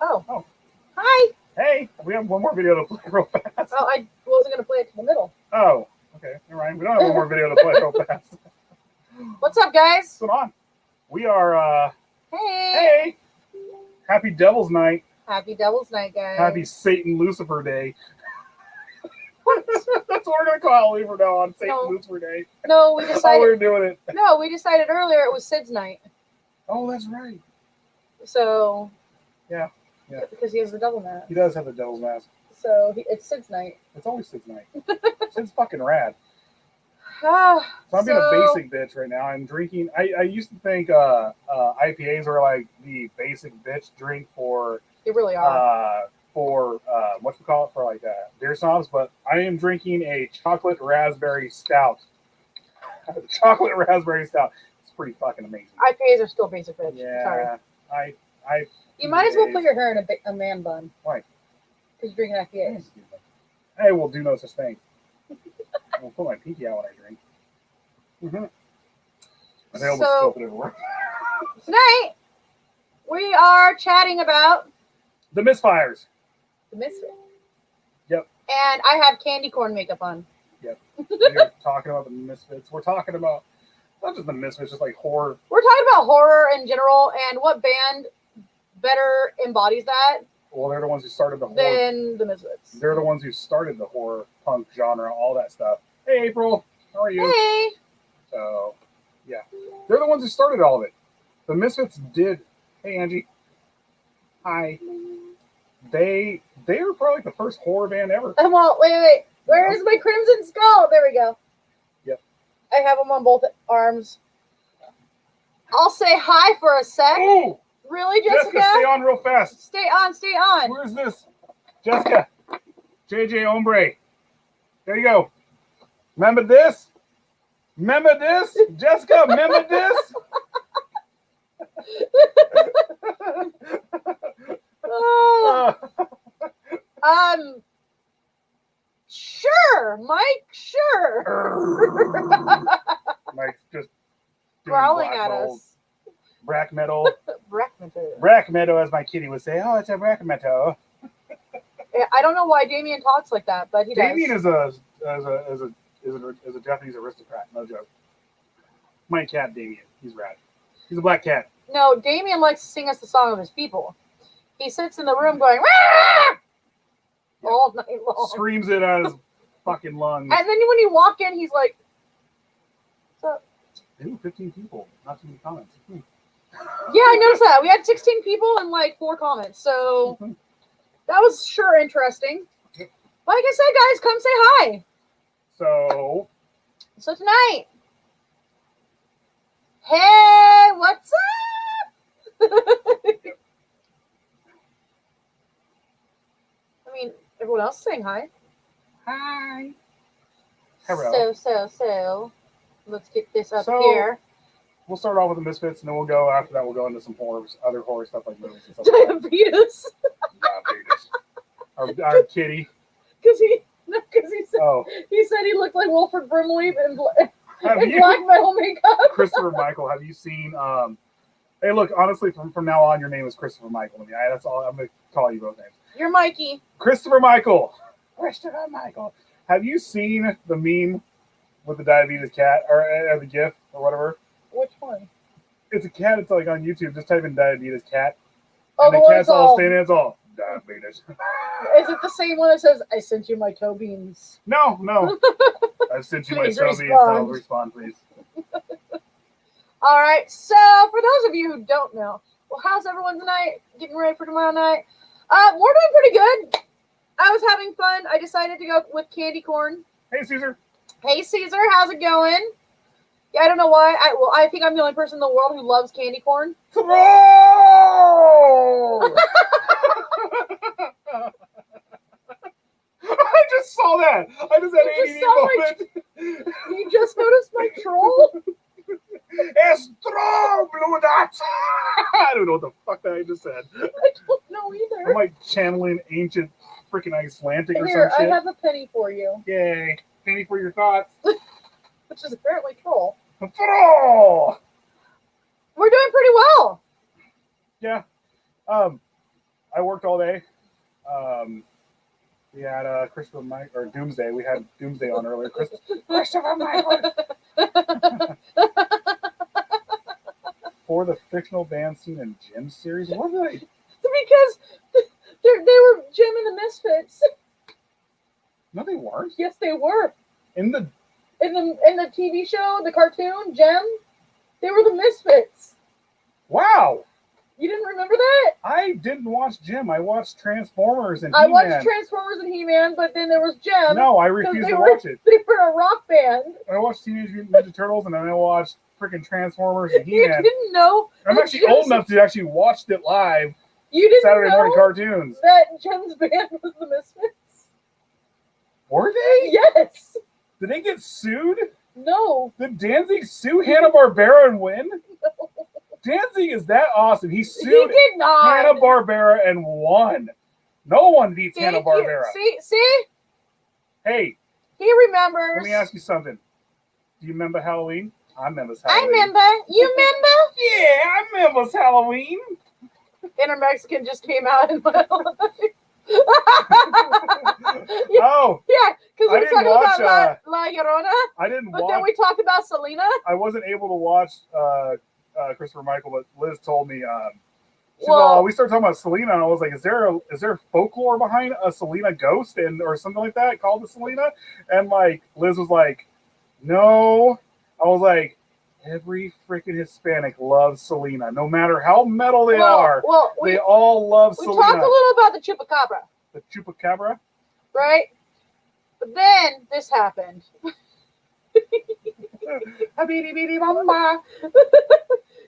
Oh. Oh. Hi. Hey, we have one more video to play real fast. Oh, I wasn't going to play it to the middle. Oh, okay. Never mind. We don't have one more video to play real fast. What's up, guys? What's going on? We are, Hey. hey! Happy Devil's Night. Happy Devil's Night, guys. Happy Satan Lucifer Day. That's what we're going to call it from now on. Satan Lucifer Day. No, we That's decided. how we're doing it. No, we decided earlier it was Sid's night. Oh, that's right. So. Yeah. Because he has the devil mask. He does have the devil's mask. So it's Sid's night. It's always Sid's night. Sid's fucking rad. So I'm being a basic bitch right now. I'm drinking. I used to think IPAs were like the basic bitch drink for. They really are. For what you call it, for like beer snobs, but I am drinking a chocolate raspberry stout. Chocolate raspberry stout. It's pretty fucking amazing. IPAs are still basic bitch. Yeah. Sorry. I. You might as well put your hair in a man bun. Why? Because you're drinking IPAs. I will do no such thing. I'll put my pinky out when I drink. Mm-hmm. I almost spilled it everywhere. Tonight, we are chatting about the Misfires. The Misfits. Yep. And I have candy corn makeup on. Yep. We're talking about the Misfits. We're talking about not just the Misfits, just like horror. We're talking about horror in general and what band better embodies that. Well, they're the ones who started the horror. Than the Misfits. They're the ones who started the horror punk genre, all that stuff. Hey, April. How are you? Hey. So, yeah. They're the ones who started all of it. The Misfits did. Hey, Angie. Hi. They were probably like the first horror band ever. Well, wait. Where is my Crimson Skull? There we go. Yep. I have them on both arms. I'll say hi for a sec. Oh! Really, Jessica? Jessica, stay on real fast. Stay on. Where's this? Jessica. JJ Hombre. There you go. Remember this? Jessica, remember this? Sure, Mike, sure. Mike's just growling at us. Brack metal. Brack metal, as my kitty would say. Oh, it's a brack metal. I don't know why Damien talks like that, but he Damien does. is a Japanese aristocrat. No joke. My cat, Damien. He's rad. He's a black cat. No, Damien likes to sing us the song of his people. He sits in the room going, "Rah!" all night long. Screams it out of his fucking lungs. And then when you walk in, he's like, "What's up?" Ooh, 15 people. Not too many comments. Yeah, I noticed that. We had 16 people and like 4 comments. So that was sure interesting. Like I said, guys, come say hi. So tonight, hey, what's up? I mean, everyone else is saying hi. Hi. Hello. So, let's get this up here. We'll start off with the Misfits, and then we'll go after that. We'll go into some other horror stuff like movies and stuff. Diabetes. Our kitty. Because he said he looked like Wilford Brimley in black metal makeup. Christopher Michael, have you seen? Hey, look. Honestly, from now on, your name is Christopher Michael. I mean, that's all. I'm gonna call you both names. You're Mikey. Christopher Michael. Have you seen the meme with the diabetes cat or the GIF or whatever? Which one? It's a cat. It's like on YouTube. Just type in diabetes cat. Oh, and the cat's all standing. It's all diabetes. Is it the same one that says, "I sent you my toe beans"? No. I sent you my toe beans. So respond, please. All right. So for those of you who don't know, well, how's everyone tonight? Getting ready for tomorrow night? We're doing pretty good. I was having fun. I decided to go with candy corn. Hey, Caesar. Hey, Caesar. How's it going? Yeah, I don't know why. I think I'm the only person in the world who loves candy corn. Throw! I just saw that. I just had ADD moment. You just noticed my troll? It's throw, blue dots. I don't know what the fuck that I just said. I don't know either. I'm like channeling ancient freaking Icelandic or Here, some shit. I have a penny for you. Yay. Penny for your thoughts. Which is apparently troll. Throw! We're doing pretty well. Yeah. I worked all day. We had Christopher Mike or Doomsday. We had Doomsday on earlier. Christopher Michael for the fictional band scene in Jim series. What are they? Because they were Jim and the Misfits. No, they weren't. Yes, they were. In the TV show, the cartoon, Jim, they were the Misfits. Wow. You didn't remember that? I didn't watch Jim. I watched Transformers and I He-Man. watched Transformers and He-Man, but then there was Jim. No, I refused to watch it. They were a rock band. I watched Teenage Mutant Ninja Turtles and then I watched freaking Transformers and You He-Man. didn't know. I'm actually old enough to actually watch it live. You didn't Saturday know morning cartoons. that Jim's band was the Misfits? Were they? Yes. Did they get sued? No. Did Danzig sue Hanna-Barbera and win? No. Danzig is that awesome. He He sued did not. Hanna-Barbera and won. No one beats Thank Hanna-Barbera. you. See? Hey, He remembers. let me ask you something. Do you remember Halloween? I remember I Halloween. remember. You remember? Yeah, I remember Halloween. Inner Mexican just came out in my life. Oh, Yeah, because I we were didn't talking watch, about La Llorona, I didn't but watch. then we talked about Selena. I wasn't able to watch Christopher Michael, but Liz told me. She's Well- all, we started talking about Selena, and I was like, "Is there folklore behind a Selena ghost and or something like that called the Selena?" And like Liz was like, "No." I was like, "Every freaking Hispanic loves Selena, no matter how metal they are. Well, They all love we Selena." talked a little about the Chupacabra, The Chupacabra. right? But then this happened. Mama.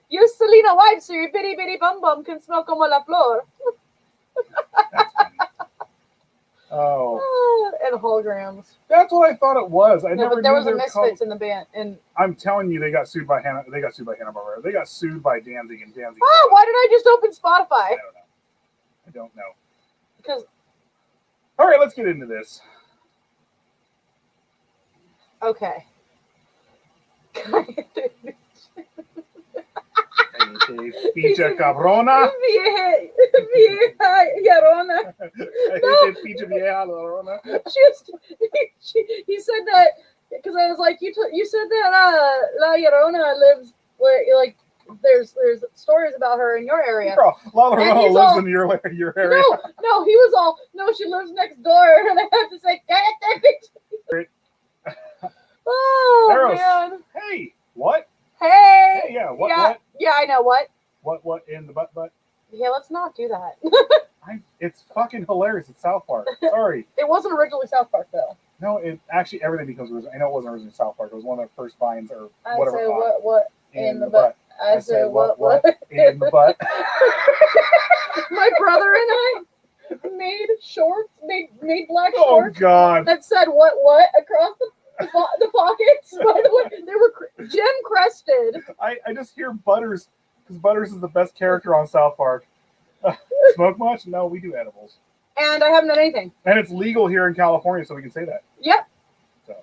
You're Selena White, so your bitty bitty bum bum can smell como la flor. Oh, And holograms. that's what I thought it was. I No, never but there knew was they a were Misfits called- in the band. And I'm telling you, they got sued by Hanna. They got sued by Hanna-Barbera. They got sued by Danzig and Danzig. why did I just open Spotify? I don't know. Because All right, let's get into this. okay. Pinche cabrona. Vieja Llorona. Pinche vieja cabrona. He said that because I was like, you said that La Llorona lives where like there's stories about her in your area. Girl, La And Llorona he's lives all- in your area. No, he was all no, she lives next door, and I have to say, get that bitch. Oh Eros. man. Hey, what? Hey. Hey, yeah, what? Yeah, What? yeah, I know what. What in the butt? Yeah, let's not do that. It's fucking hilarious. It's South Park. Sorry. It wasn't originally South Park though. No, it actually everything becomes original. I know it wasn't originally South Park. It was one of the first vines or I whatever. say what in the butt. I say what in the butt. My brother and I made shorts, made black Oh shorts God. that said what across the pockets. By the way, they were Jim crested. I just hear Butters because Butters is the best character on South Park. Smoke much? No, we do edibles, And I haven't done anything. and it's legal here in California, so we can say that. Yep. So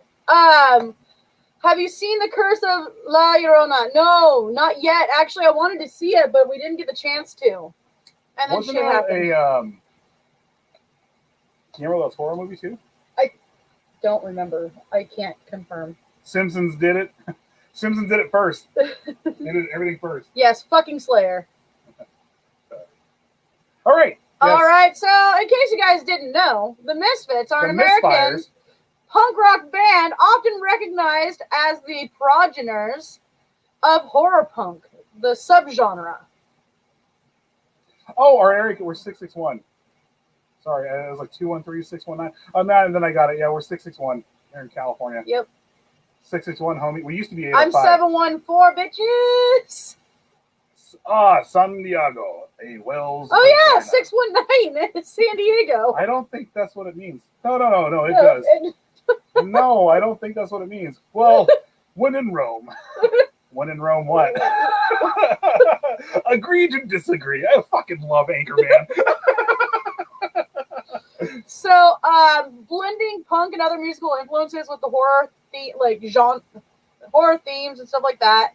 Have you seen The Curse of La Llorona? No, not yet. Actually, I wanted to see it, but we didn't get the chance to. And then wasn't shit that happened. you remember those horror movies too? Don't remember. I can't confirm. Simpsons did it. Simpsons did it first. They did everything first. Yes, fucking Slayer. All right. All Yes. right, so in case you guys didn't know, the Misfits are The an American Misfires. punk rock band often recognized as the progenitors of horror punk, the subgenre. Oh, our area code, we're 661. Sorry, it was like 213-619. Oh, no, and then I got it. Yeah, we're 661 here in California. Yep. 661, homie. We used to be I'm 805. 714, bitches. San Diego. Hey, Wells. Oh, yeah, Montana. 619 in San Diego. I don't think that's what it means. No, it does. No, I don't think that's what it means. Well, when in Rome. When in Rome, what? Agree to disagree. I fucking love Anchorman. So, blending punk and other musical influences with the horror horror themes and stuff like that.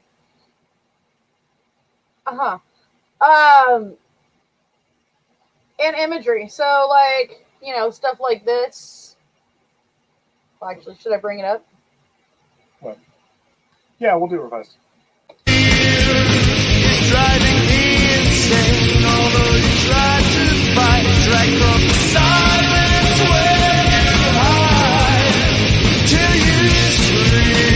and imagery. So, like, you know, stuff like this. Well, actually, should I bring it up? What? Yeah, we'll do it real fast. It's driving me insane, although you try to fight, drag from the silence where you hide, till you scream.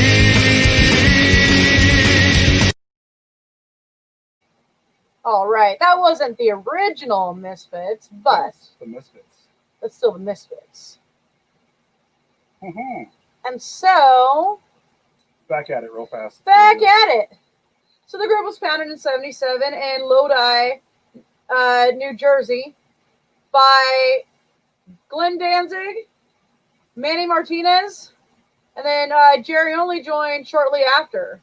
All right, that wasn't the original Misfits, but That's the Misfits. it's still the Misfits. Mm-hmm. And so, Back at it real fast. back at it. So the group was founded in 1977 in Lodi, New Jersey, by Glenn Danzig, Manny Martinez, and then Jerry only joined shortly after.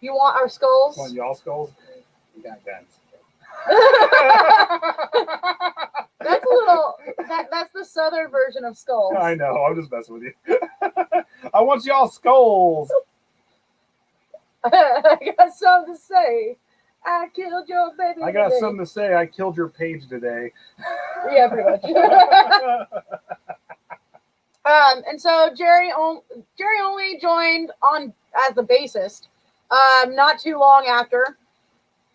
You want our skulls? Want y'all skulls? We got guns. That's a little. That's the southern version of skulls. I know. I'm just messing with you. I want y'all skulls. I got something to say. I killed your baby. I got today. something to say. I killed your page today. Yeah, pretty much. And so Jerry only joined on as the bassist. Not too long after.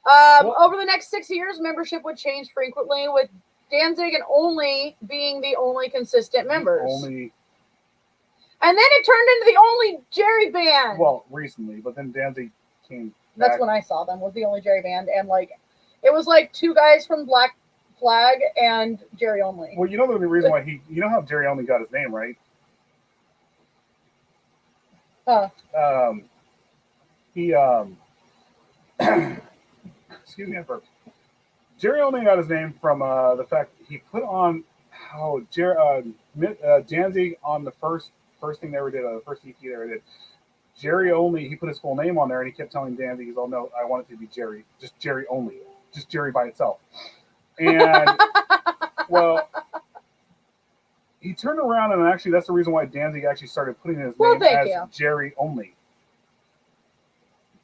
Over the next 6 years, membership would change frequently, with Danzig and Only being the only consistent members. And then it turned into the Only Jerry band. Well, recently, but then Danzig came That's back. when I saw them, was the Only Jerry band. And like, it was like two guys from Black Flag and Jerry Only. Well, you know the reason why you know how Jerry Only got his name, right? Huh. Excuse me, I burped. Jerry Only got his name from the fact he put on Danzig on the first thing they ever did, the first EP they ever did. Jerry Only, he put his full name on there, and he kept telling Danzig, he's, "Oh no, I want it to be Jerry, just Jerry Only, just Jerry by itself." And well, he turned around, and actually, that's the reason why Danzig actually started putting his name as Jerry Only.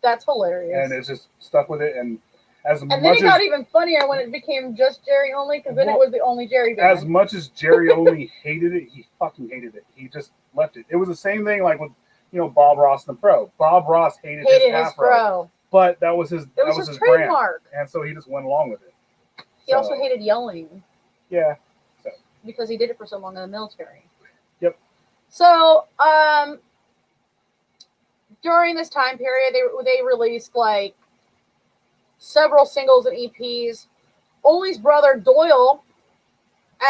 That's hilarious. And it's just stuck with it, and then it got even funnier when it became just Jerry Only, because then it was the Only Jerry band. As much as Jerry Only hated it, he fucking hated it. He just left it. It was the same thing like with, Bob Ross and the Fro. Bob Ross hated his afro, but that was his trademark, brand, and so he just went along with it. He also hated yelling. Yeah. Because he did it for so long in the military. Yep. So, during this time period, they released like several singles and EPs. Only's brother Doyle,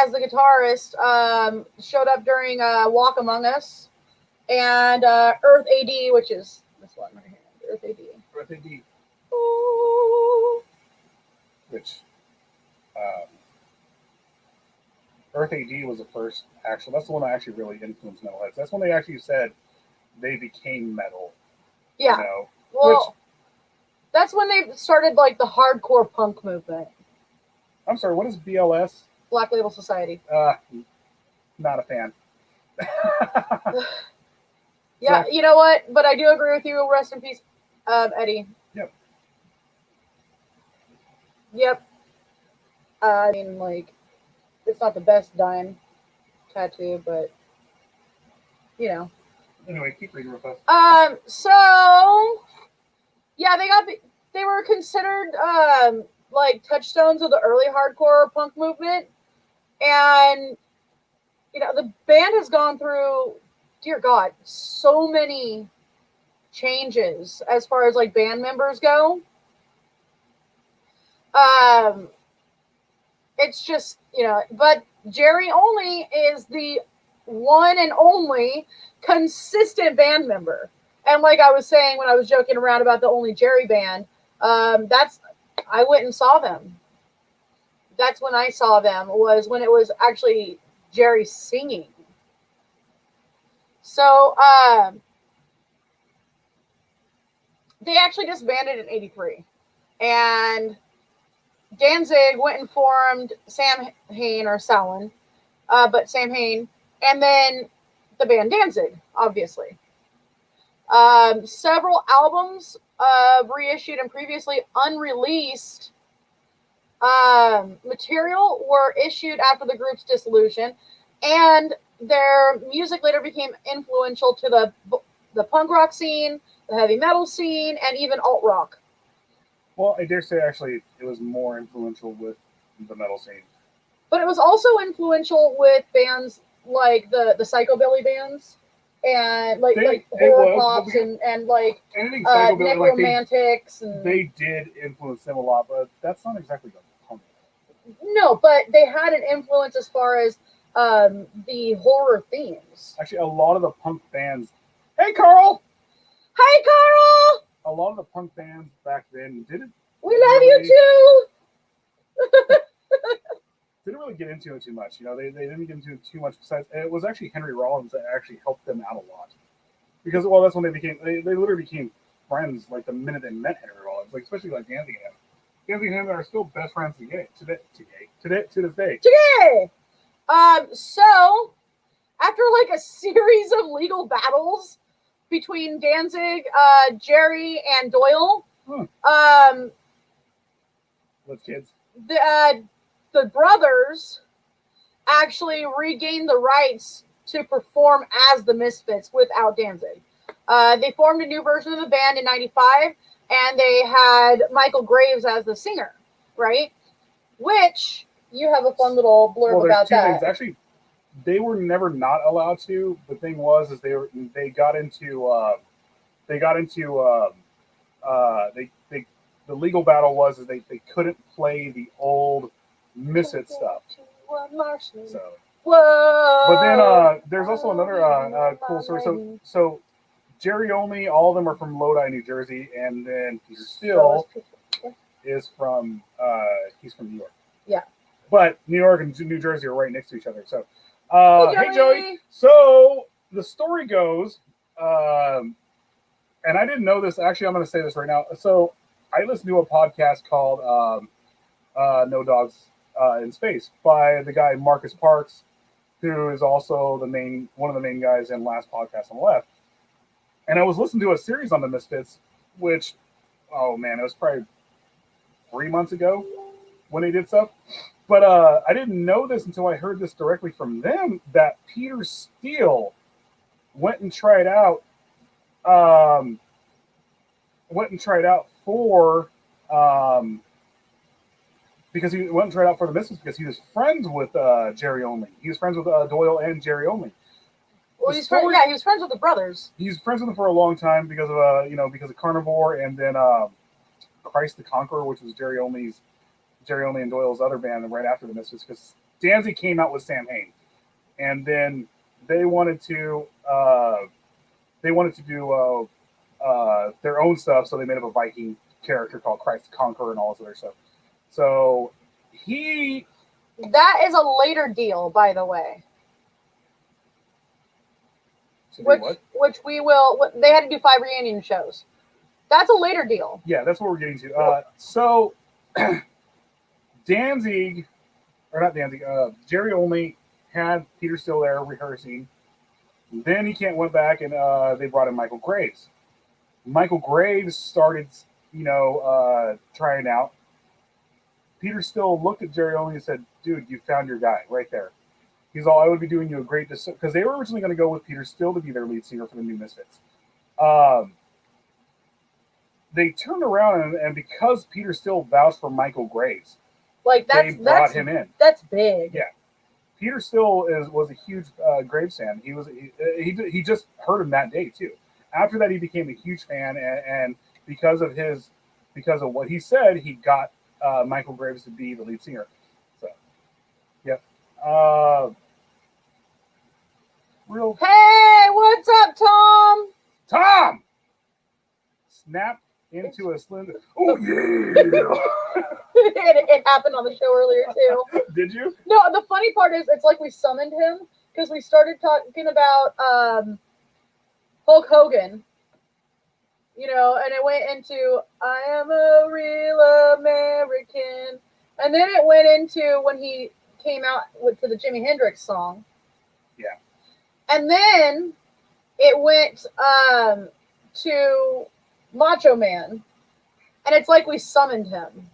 as the guitarist, showed up during Walk Among Us, and Earth AD, which is this one right here, Earth AD. Earth AD. Ooh. Which, Earth AD was the first actual. That's the one that actually really influenced metalheads. That's when they actually said they became metal. Yeah. Well, that's when they started like the hardcore punk movement. I'm sorry, what is BLS? Black Label Society. Not a fan. Yeah, you know what? But I do agree with you. Rest in peace, Eddie. Yep. Yep. I mean, like, it's not the best dime tattoo, but Anyway, keep reading real fast. So yeah, they were considered like touchstones of the early hardcore punk movement, and the band has gone through, dear God, so many changes as far as like band members go. It's just, but Jerry Only is the one and only consistent band member. And like I was saying when I was joking around about the Only Jerry band, I went and saw them. That's when I saw them, was when it was actually Jerry singing. So they actually disbanded in '83. And Danzig went and formed Sam Hain, or Samhain, but Sam Hain, and then the band Danzig, obviously. Several albums reissued and previously unreleased material were issued after the group's dissolution, and their music later became influential to the punk rock scene, the heavy metal scene, and even alt rock. Well, I dare say actually it was more influential with the metal scene. But it was also influential with bands like the psychobilly bands and like horror pops and like necromantics. And they did influence them a lot, but that's not exactly like punk. No, but they had an influence as far as the horror themes. Actually, a lot of the punk bands. Hey, Carl! Hi, Carl! A lot of the punk bands back then didn't. We love you too! Didn't really get into it too much. You know, they didn't get into it too much. Besides, it was actually Henry Rollins that actually helped them out a lot. Because, well, that's when they literally became friends, like, the minute they met Henry Rollins. Like, especially, like, Danzig and him. Danzig and him are still best friends to this day. Today! So, after, like, a series of legal battles between Danzig, Jerry, and Doyle, with kids. The brothers actually regained the rights to perform as the Misfits without Danzig. They formed a new version of the band in '95, and they had Michael Graves as the singer, right? Which you have a fun little blurb about that. Things. Actually, they were never not allowed to. The thing was, is they got into the legal battle was is they couldn't play the old Misfit stuff. So, whoa! But then there's also another cool story. So Jerry Only, all of them are from Lodi, New Jersey, and then Peter Steele is from he's from New York. Yeah. But New York and New Jersey are right next to each other. So hey Joey. So the story goes, and I didn't know this. Actually, I'm going to say this right now. So I listened to a podcast called No Dogs in Space by the guy Marcus Parks, who is also one of the main guys in Last Podcast on the Left. And I was listening to a series on the Misfits, which, oh man, it was probably 3 months ago when they did stuff. But I didn't know this until I heard this directly from them, that Peter Steele went and tried out for because he went and tried out for the Misfits because he was friends with Jerry Only. He was friends with Doyle and Jerry Only. Well, he was friends with the brothers. He's friends with them for a long time because of Carnivore, and then Christ the Conqueror, which was Jerry Only and Doyle's other band right after the Misfits, because Danzig came out with Sam Hain, and then they wanted to do their own stuff, so they made up a Viking character called Christ the Conqueror and all this other stuff. So that is a later deal, by the way. Which we will. They had to do 5 reunion shows. That's a later deal. Yeah, that's what we're getting to. So Danzig, or not Danzig, Jerry Only had Peter Steele there rehearsing. Then he went back and they brought in Michael Graves. Michael Graves started, trying out. Peter Steele looked at Jerry Only and said, "Dude, you found your guy right there." He's all, "I would be doing you a great disservice," because they were originally going to go with Peter Steele to be their lead singer for the new Misfits. They turned around and because Peter Steele vouched for Michael Graves, they brought him in. That's big. Yeah, Peter Steele was a huge Graves fan. He just heard him that day too. After that, he became a huge fan, and because of what he said, he got Michael Graves to be the lead singer. So, yeah. Hey, what's up, Tom? Tom! Snap into a slender. Oh, yeah! it happened on the show earlier, too. Did you? No, the funny part is it's like we summoned him because we started talking about Hulk Hogan. And it went into I am a real American. And then it went into when he came out to the Jimi Hendrix song. Yeah. And then it went to Macho Man. And it's like we summoned him.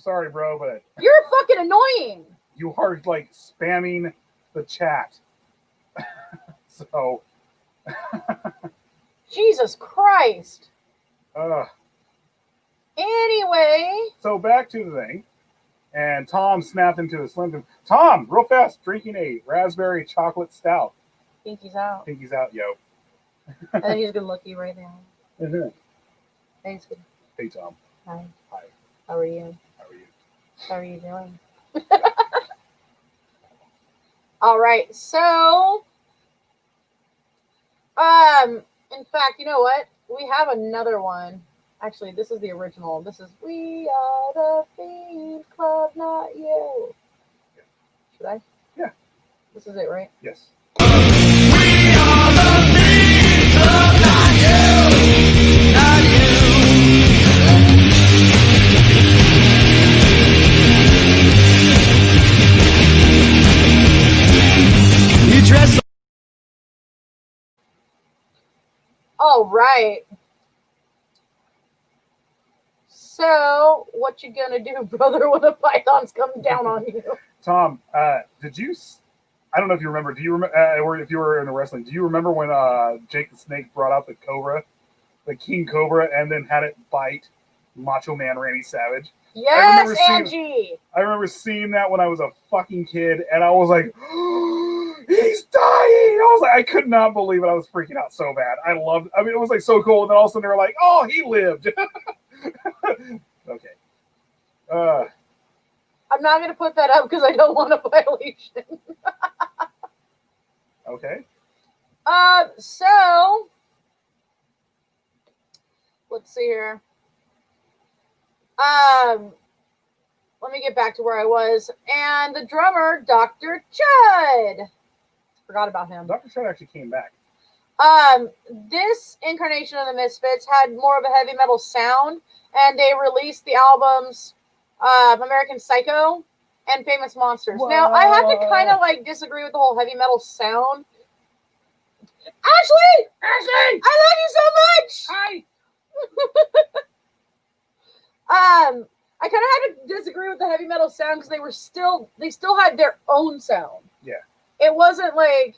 sorry, bro, but You're fucking annoying. you are like spamming the chat. So, Jesus Christ. uh, Anyway. so back to the thing. And Tom snapped into a Slim Jim. Tom, real fast, drinking a raspberry chocolate stout. Pinky's out. Pinky's out, yo. I think he's good looky right now. Mhm. Thanks. Good. Hey, Tom. Hi. Hi. How are you? How are you? How are you doing? All right. So, in fact, you know what? We have another one. Actually, this is the original. This is We Are the Fiend Club, Not You. Should I? Yeah. This is it, right? Yes. You dress All right. So, what you gonna do, brother, when a python's coming down on you? Tom, did you? I don't know if you remember. Do you remember, or if you were in the wrestling? Do you remember when Jake the Snake brought out the Cobra, the King Cobra, and then had it bite Macho Man Randy Savage? Yes, remember Angie. I remember seeing that when I was a fucking kid, and I was like, he's dying! I was like, I could not believe it. I was freaking out so bad. I mean, it was like so cool. And then all of a sudden they were like, oh, he lived. Okay. I'm not gonna put that up because I don't want a violation. Okay. So let's see here. Let me get back to where I was. And the drummer, Dr. Judd. Forgot about him. Dr. Shred actually came back. This incarnation of the Misfits had more of a heavy metal sound, and they released the albums American Psycho and Famous Monsters. Now, I have to kind of like disagree with the whole heavy metal sound. Ashley! Ashley! I love you so much! Hi! I kind of had to disagree with the heavy metal sound because they still had their own sound. Yeah. It wasn't like,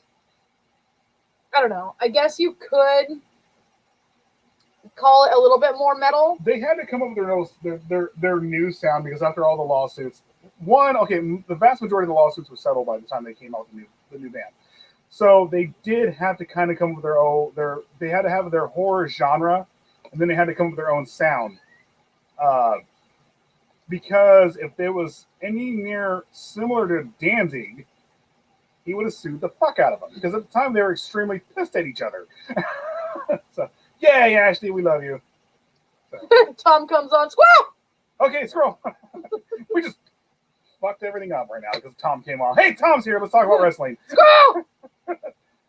I don't know. I guess you could call it a little bit more metal. They had to come up with their new sound because after all the lawsuits, the vast majority of the lawsuits were settled by the time they came out with the new band. So they did have to kind of come up with they had to have their horror genre, and then they had to come up with their own sound. Because if it was any near similar to Danzig, he would have sued the fuck out of them. Because at the time they were extremely pissed at each other. So, yay, Ashley, we love you. So. Tom comes on, squirrel! Okay, scroll. We just fucked everything up right now because Tom came on. Hey, Tom's here. Let's talk about wrestling. Squirrel!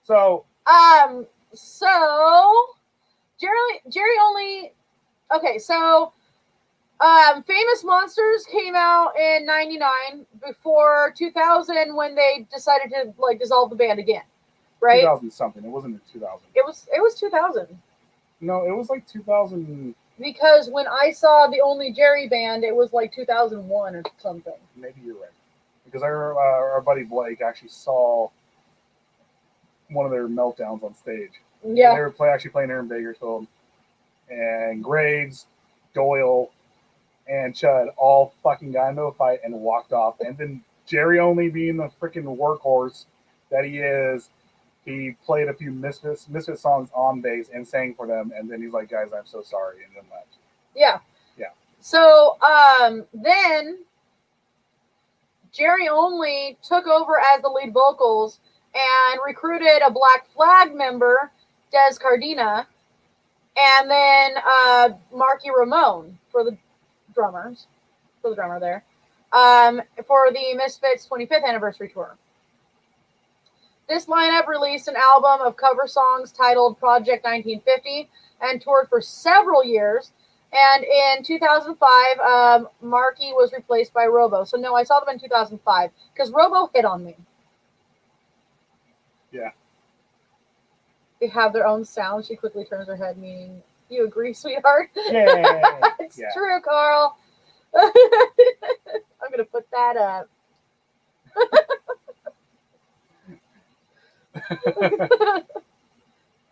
So Jerry only. Okay, so Famous Monsters came out in '99 before 2000 when they decided to like dissolve the band again, right? 2000 something. It wasn't in 2000. It was 2000 No, it was like 2000. because when I saw the Only Jerry band, it was like 2001 or something. Maybe you're right. Because our buddy Blake actually saw one of their meltdowns on stage. Yeah. They were actually playing there in Bakersfield. And Graves, Doyle, and Chud all fucking got into a fight and walked off. And then Jerry, only being the freaking workhorse that he is, he played a few Misfit songs on bass and sang for them. And then he's like, guys, I'm so sorry. And then left. Yeah. Yeah. So then Jerry only took over as the lead vocals and recruited a Black Flag member, Des Cardina, and then Marky Ramone for the drummer there, for the Misfits 25th anniversary tour. This lineup released an album of cover songs titled Project 1950 and toured for several years. And in 2005, Marky was replaced by Robo. So no, I saw them in 2005 because Robo hit on me. Yeah. They have their own sound. She quickly turns her head, meaning, you agree, sweetheart? Yeah. It's true, Carl. I'm gonna put that up.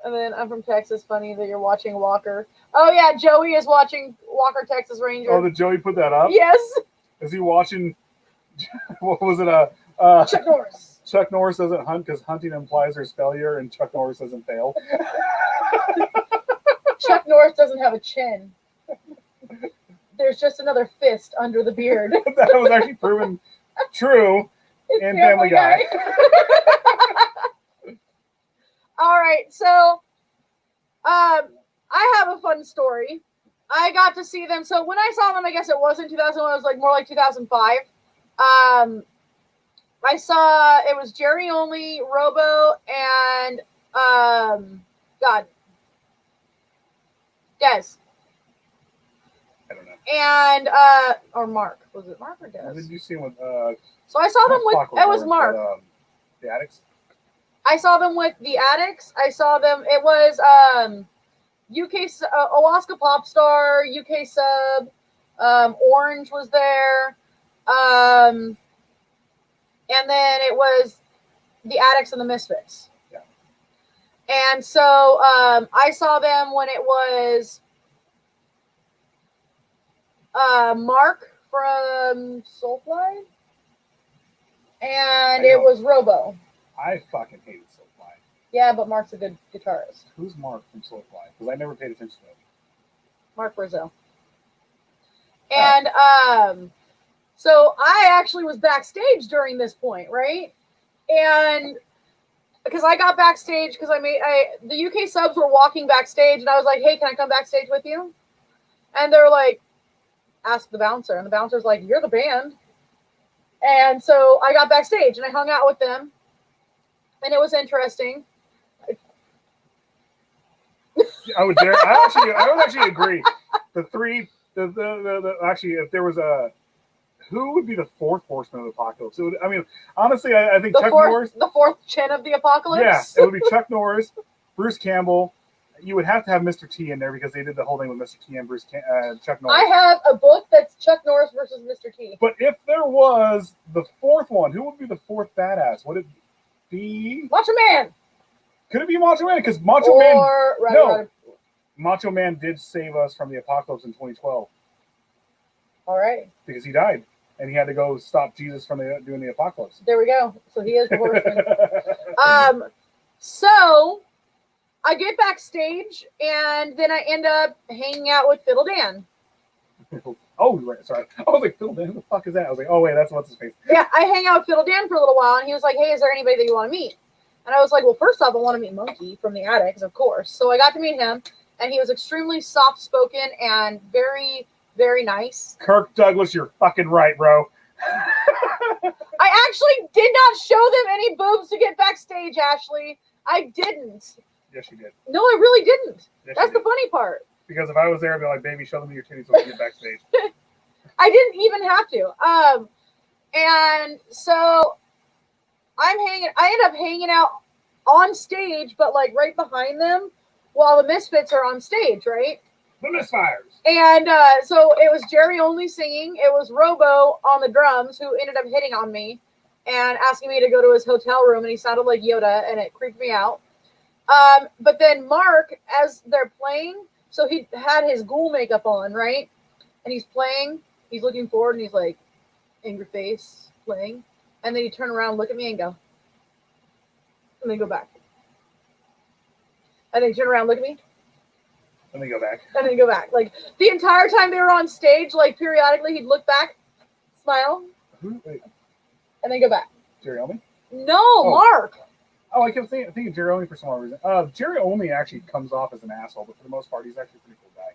And then I'm from Texas. Funny that you're watching Walker. Oh yeah, Joey is watching Walker Texas Ranger. Oh, did Joey put that up? Yes. Is he watching? What was it? Chuck Norris. Chuck Norris doesn't hunt because hunting implies there's failure, and Chuck Norris doesn't fail. Chuck Norris doesn't have a chin. There's just another fist under the beard. That was actually proven true in Family Guy. All right, so I have a fun story. I got to see them. So when I saw them, I guess it wasn't 2001. It was like more like 2005. I saw it was Jerry Only, Robo, and Dez. I don't know. And or Mark. Was it Mark or Dez? What did you see with? So I saw them with. It was Mark. The Addicts. I saw them with the Addicts. I saw them. It was UK Owaska Popstar, UK Sub, Orange was there, and then it was the Addicts and the Misfits. Yeah. And so I saw them when it was Mark from Soulfly, and it was Robo. I fucking hated Soulfly. Yeah, but Mark's a good guitarist. Who's Mark from Soulfly? Because I never paid attention to him. Mark Brazil. And so I actually was backstage during this point, right? And because I got backstage because the UK subs were walking backstage, and I was like, "Hey, can I come backstage with you?" And they're like, "Ask the bouncer," and the bouncer's like, "You're the band." And so I got backstage and I hung out with them, and it was interesting. I would actually agree. Actually, if there was who would be the fourth horseman of the apocalypse? Honestly, I think Chuck Norris. The fourth chin of the apocalypse? Yeah, it would be Chuck Norris, Bruce Campbell. You would have to have Mr. T in there because they did the whole thing with Mr. T and Chuck Norris. I have a book that's Chuck Norris versus Mr. T. But if there was the fourth one, who would be the fourth badass? Would it be Macho Man? Could it be Macho Man? Because Macho Man did save us from the apocalypse in 2012. All right. Because he died. And he had to go stop Jesus from doing the apocalypse. There we go. So he is the horseman. So I get backstage, and then I end up hanging out with Fiddle Dan. Oh, right. Sorry. I was like, Fiddle Dan? Who the fuck is that? I was like, oh, wait, that's what's his face. Yeah, I hang out with Fiddle Dan for a little while, and he was like, hey, is there anybody that you want to meet? And I was like, well, first off, I want to meet Monkey from the Addicts, of course. So I got to meet him, and he was extremely soft-spoken and very, very nice. Kirk Douglas, you're fucking right, bro. I actually did not show them any boobs to get backstage, Ashley. I didn't. Yes, you did. No, I really didn't. Yes, That's the funny part. Because if I was there, I'd be like, baby, show them your titties so we can get backstage. I didn't even have to. And so I end up hanging out on stage, but like right behind them while the Misfits are on stage, right? The Misfires. And so it was Jerry Only singing. It was Robo on the drums, who ended up hitting on me and asking me to go to his hotel room, and he sounded like Yoda, and it creeped me out. But then Mark, as they're playing, so he had his ghoul makeup on, right? And he's playing, he's looking forward, and he's like, in your face, playing. And then he turn around, look at me, and go. And then go back. And then he turn around, look at me. And then go back. And then go back. Like, the entire time they were on stage, like, periodically, he'd look back, smile, Wait, and then go back. Jerry Only? No, Mark. Oh, I kept thinking Jerry Only for some odd reason. Jerry Only actually comes off as an asshole, but for the most part, he's actually a pretty cool guy.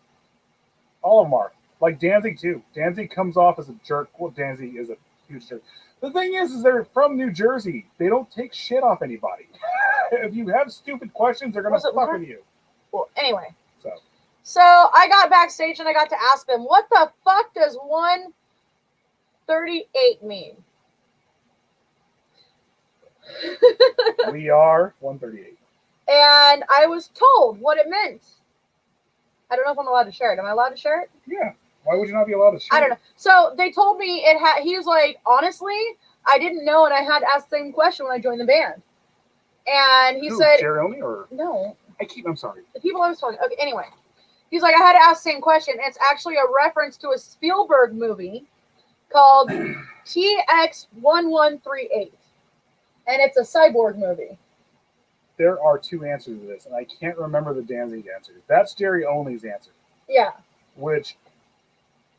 All of them are. Like Danzig, too. Danzig comes off as a jerk. Well, Danzig is a huge jerk. The thing is they're from New Jersey. They don't take shit off anybody. If you have stupid questions, they're going to fuck with you. Well, anyway. So I got backstage and I got to ask them, what the fuck does 138 mean? We are 138. And I was told what it meant. I don't know if I'm allowed to share it. Am I allowed to share it? Yeah. Why would you not be allowed to shoot? I don't know. So they told me it had. He was like, honestly, I didn't know, and I had to ask the same question when I joined the band. And he said, Jerry Only or no. I'm sorry. The people I was talking. Okay, anyway, he's like, I had to ask the same question. It's actually a reference to a Spielberg movie called TX-1138, and it's a cyborg movie. There are two answers to this, and I can't remember the Danzig answer. That's Jerry Only's answer. Yeah. Which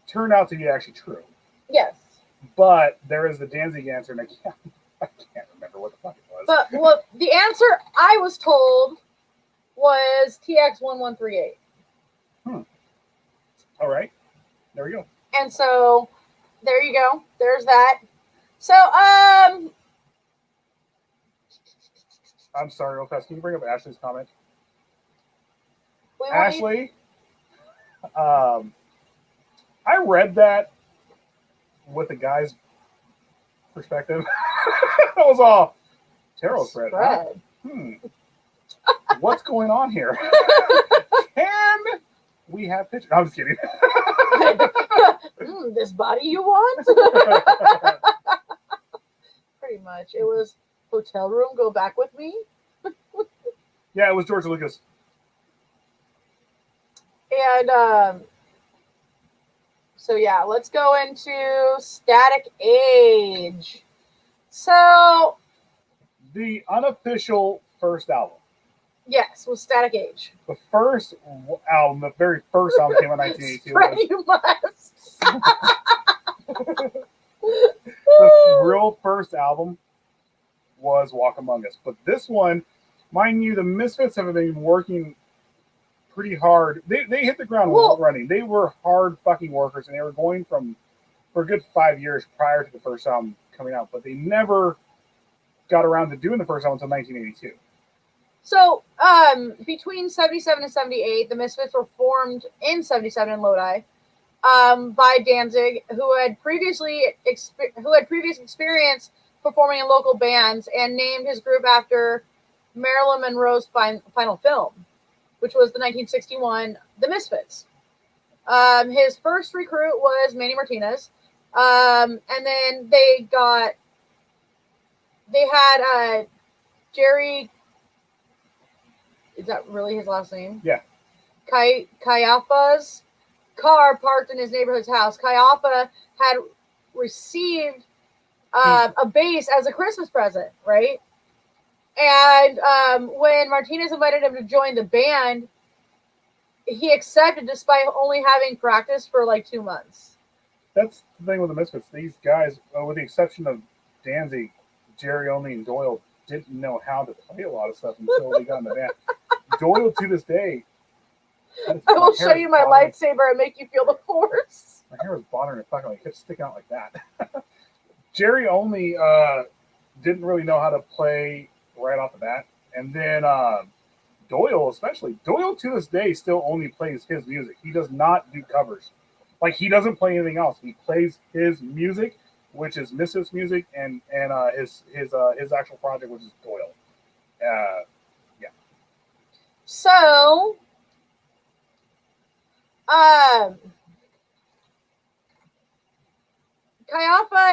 turned out to be actually true. Yes. But there is the Danzig answer, and I can't remember what the fuck it was. But well, the answer I was told was TX-1138. All right. There we go. And so there you go. There's that. So I'm sorry, real fast. Can you bring up Ashley's comment? we want Ashley, I read that with the guy's perspective. That was all tarot spread. Huh? What's going on here? Can we have pictures? I'm just kidding. This body you want? Pretty much. It was hotel room, go back with me. Yeah, it was George Lucas. And so yeah, let's go into Static Age. So The unofficial first album. yes, was Static Age. The first album, the very first album came in 1982. Pretty much. The real first album was Walk Among Us. But this one, mind you, the Misfits have been working pretty hard. They hit the ground running. They were hard fucking workers, and they were going for a good 5 years prior to the first album coming out. But they never got around to doing the first album until 1982. So, between 77 and 78, the Misfits were formed in 77 in Lodi by Danzig, who had previous experience performing in local bands, and named his group after Marilyn Monroe's final film, which was the 1961 The Misfits. His first recruit was Manny Martinez, and then they had Jerry. Is that really his last name? Yeah. Kayafa's car parked in his neighborhood's house. Kayafa had received a bass as a Christmas present, right? And when Martinez invited him to join the band, he accepted despite only having practiced for like 2 months. That's the thing with the Misfits. These guys, with the exception of Danzig, Jerry Only, and Doyle, didn't know how to play a lot of stuff until they got in the band. Doyle, to this day, I will show you my lightsaber and make you feel the force. My hair was bothering it. Fucking, it kept sticking out like that. Jerry Only didn't really know how to play right off the bat. And then Doyle, especially. Doyle, to this day, still only plays his music. He does not do covers. Like, he doesn't play anything else. He plays his music, which is Misfits music, and his actual project, which is Doyle. Yeah. So, Kayafa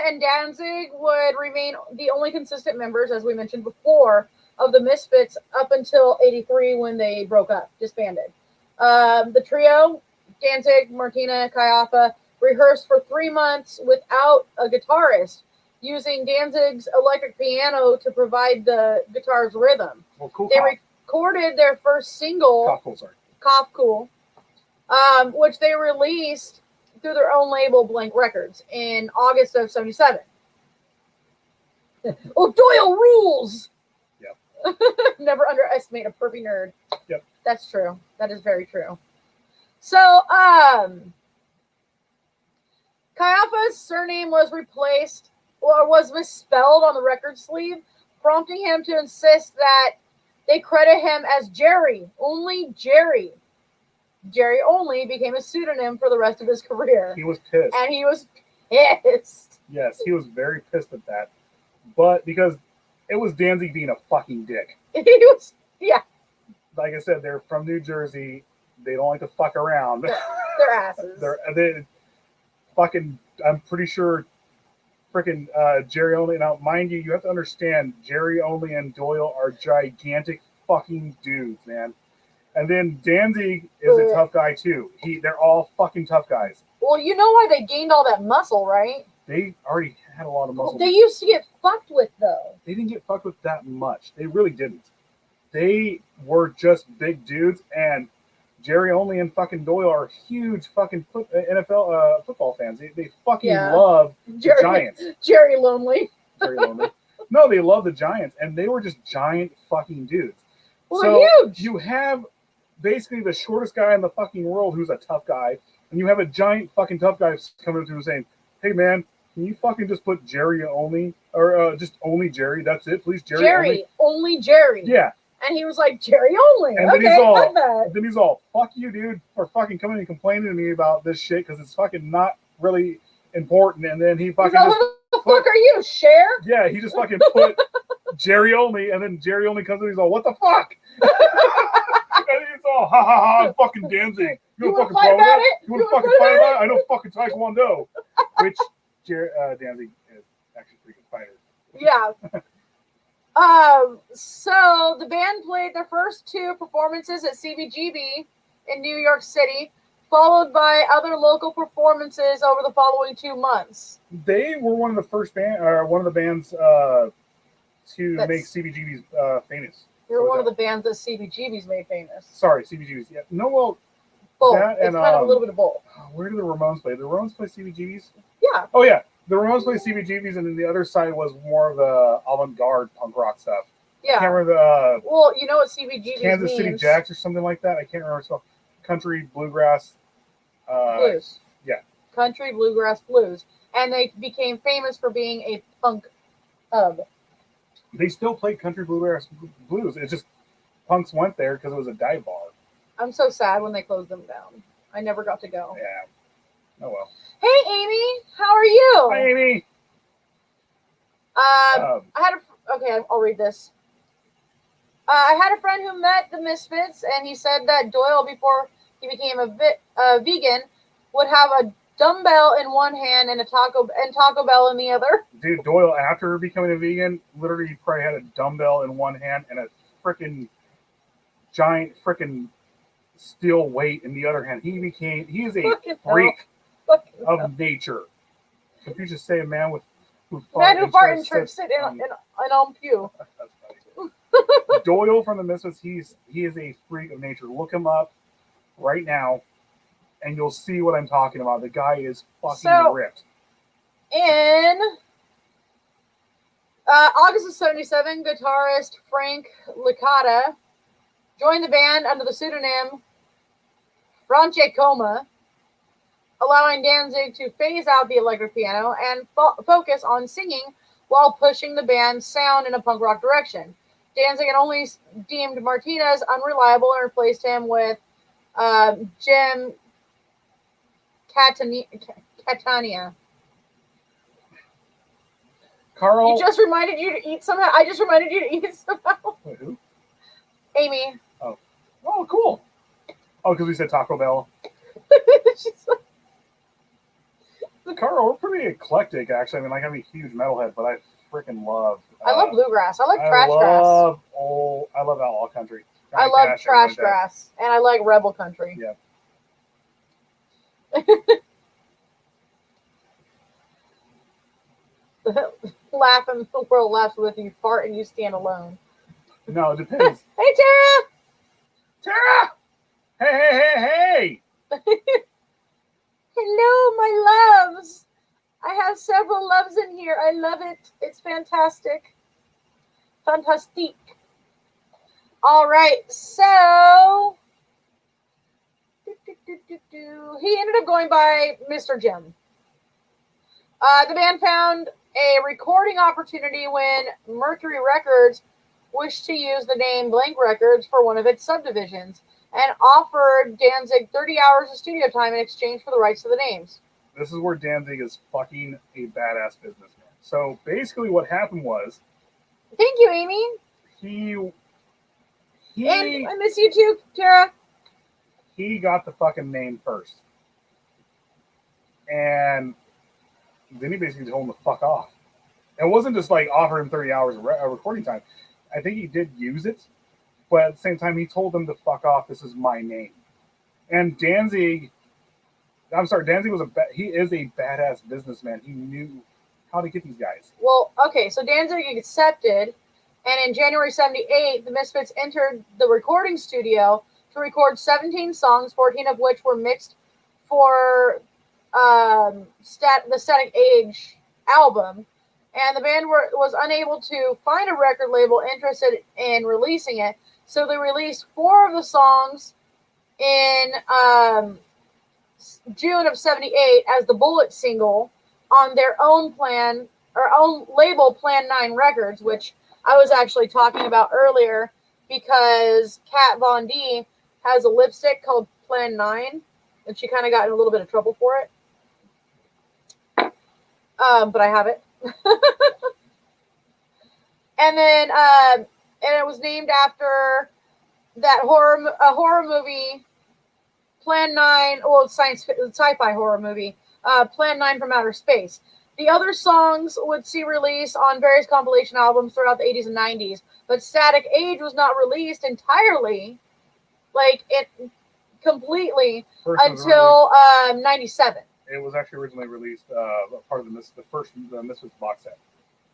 and Danzig would remain the only consistent members, as we mentioned before, of the Misfits up until 83 when they broke up, disbanded. The trio, Danzig, Martina, Kayafa, rehearsed for 3 months without a guitarist, using Danzig's electric piano to provide the guitar's rhythm. Well, cool. They recorded their first single, Cough Cool, which they released through their own label, Blank Records, in August of 77. Oh, Doyle rules! Yep. Never underestimate a pervy nerd. Yep. That's true. That is very true. So, Kayafa's surname was replaced, or was misspelled on the record sleeve, prompting him to insist that they credit him as Jerry, only Jerry. Jerry Only became a pseudonym for the rest of his career. He was pissed. And he was pissed. Yes, he was very pissed at that. But because it was Danzig being a fucking dick. He was, yeah. Like I said, they're from New Jersey. They don't like to fuck around. They're asses. fucking, I'm pretty sure freaking Jerry Only. Now, mind you, you have to understand, Jerry Only and Doyle are gigantic fucking dudes, man. And then Danzig is a tough guy too. They're all fucking tough guys. Well, you know why they gained all that muscle, right? They already had a lot of muscle. They used to get fucked with, though. They didn't get fucked with that much. They really didn't. They were just big dudes, and Jerry Only and fucking Doyle are huge fucking NFL football fans. They fucking love the Giants. Jerry Lonely. Jerry Lonely. No, they love the Giants, and they were just giant fucking dudes. Well, so huge. You have basically the shortest guy in the fucking world who's a tough guy, and you have a giant fucking tough guy coming up to him saying, "Hey man, can you fucking just put Jerry Only, or just only Jerry? That's it, please, Jerry only Jerry." Yeah. And he was like, "Jerry Only." And okay, then he's all, "Fuck you, dude, for fucking coming and complaining to me about this shit because it's fucking not really important." And then he fucking who the fuck are you, Cher? Yeah, he just fucking put Jerry Only, and then Jerry Only comes in, he's all, "What the fuck?" And he's all, "Ha ha ha, I'm fucking Danzig. You want to fucking fight about it? You want to fucking fight about it? I know fucking Taekwondo." Which Danzig is actually a pretty good fighter. Yeah. So the band played their first 2 performances at CBGB in New York City, followed by other local performances over the following 2 months. They were one of the first bands to make CBGB's famous. You're one of the bands that CBGB's made famous. Sorry, CBGB's. Yeah, no, well, both. It's kind of a little bit of both. Where did the Ramones play? The Ramones play CBGB's? Yeah. Oh yeah, the Ramones play CBGB's, and then the other side was more of the avant-garde punk rock stuff. Yeah. I can't remember the. Well, you know what CBGB's Kansas means. City Jacks or something like that. I can't remember. It's called country bluegrass. Blues. Yeah. Country bluegrass blues, and they became famous for being a punk hub. They still play country bluegrass blues. It's just punks went there because it was a dive bar. I'm so sad when they closed them down. I never got to go. Yeah. Oh well. Hey, Amy, how are you? Hi, Amy. I'll read this. I had a friend who met the Misfits, and he said that Doyle, before he became a vegan, would have a dumbbell in one hand and Taco Bell in the other. Dude, Doyle, after becoming a vegan, literally probably had a dumbbell in one hand and a freaking giant freaking steel weight in the other hand. He is a freak of nature. If you just say a man who fart and sit in an own pew. Doyle from the Misfits, he is a freak of nature. Look him up right now, and you'll see what I'm talking about. The guy is fucking ripped. In August of '77, guitarist Frank Licata joined the band under the pseudonym Francescoma, allowing Danzig to phase out the electric piano and focus on singing while pushing the band's sound in a punk rock direction. Danzig had only deemed Martinez unreliable and replaced him with Jim Catania. Carl. He just reminded you to eat somehow. I just reminded you to eat somehow. Wait, who? Amy. Oh, cool. Oh, because we said Taco Bell. Carl, we're pretty eclectic, actually. I mean, like, I'm a huge metalhead, but I freaking love. I love bluegrass. I like trash grass. I love outlaw country. I love trash grass, and I like rebel country. Yeah. Laughing, the world laughs with you. Fart and you stand alone. No, it depends. Hey, Tara! Hey! Hello, my loves. I have several loves in here. I love it. It's fantastic. Fantastique. All right, so he ended up going by Mr. Jim. The band found a recording opportunity when Mercury Records wished to use the name Blank Records for one of its subdivisions and offered Danzig 30 hours of studio time in exchange for the rights to the names. This is where Danzig is fucking a badass businessman. So basically what happened was... Thank you, Amy. And I miss you too, Tara. He got the fucking name first. And then he basically told him to fuck off. It wasn't just like offer him 30 hours of recording time. I think he did use it, but at the same time, he told them to fuck off. This is my name. And Danzig was he is a badass businessman. He knew how to get these guys. Well, okay, so Danzig accepted, and in January 78, the Misfits entered the recording studio to record 17 songs, 14 of which were mixed for the Static Age album. And the band was unable to find a record label interested in releasing it, so they released 4 of the songs in June of 78 as the Bullet single on their own label, Plan 9 Records, which I was actually talking about earlier because Kat Von D has a lipstick called Plan 9, and she kind of got in a little bit of trouble for it. But I have it. And then and it was named after that horror movie, Plan 9, sci-fi horror movie, Plan 9 from Outer Space. The other songs would see release on various compilation albums throughout the 80s and 90s, but Static Age was not released entirely, completely, until 97. It was actually originally released part of the Misfits box set.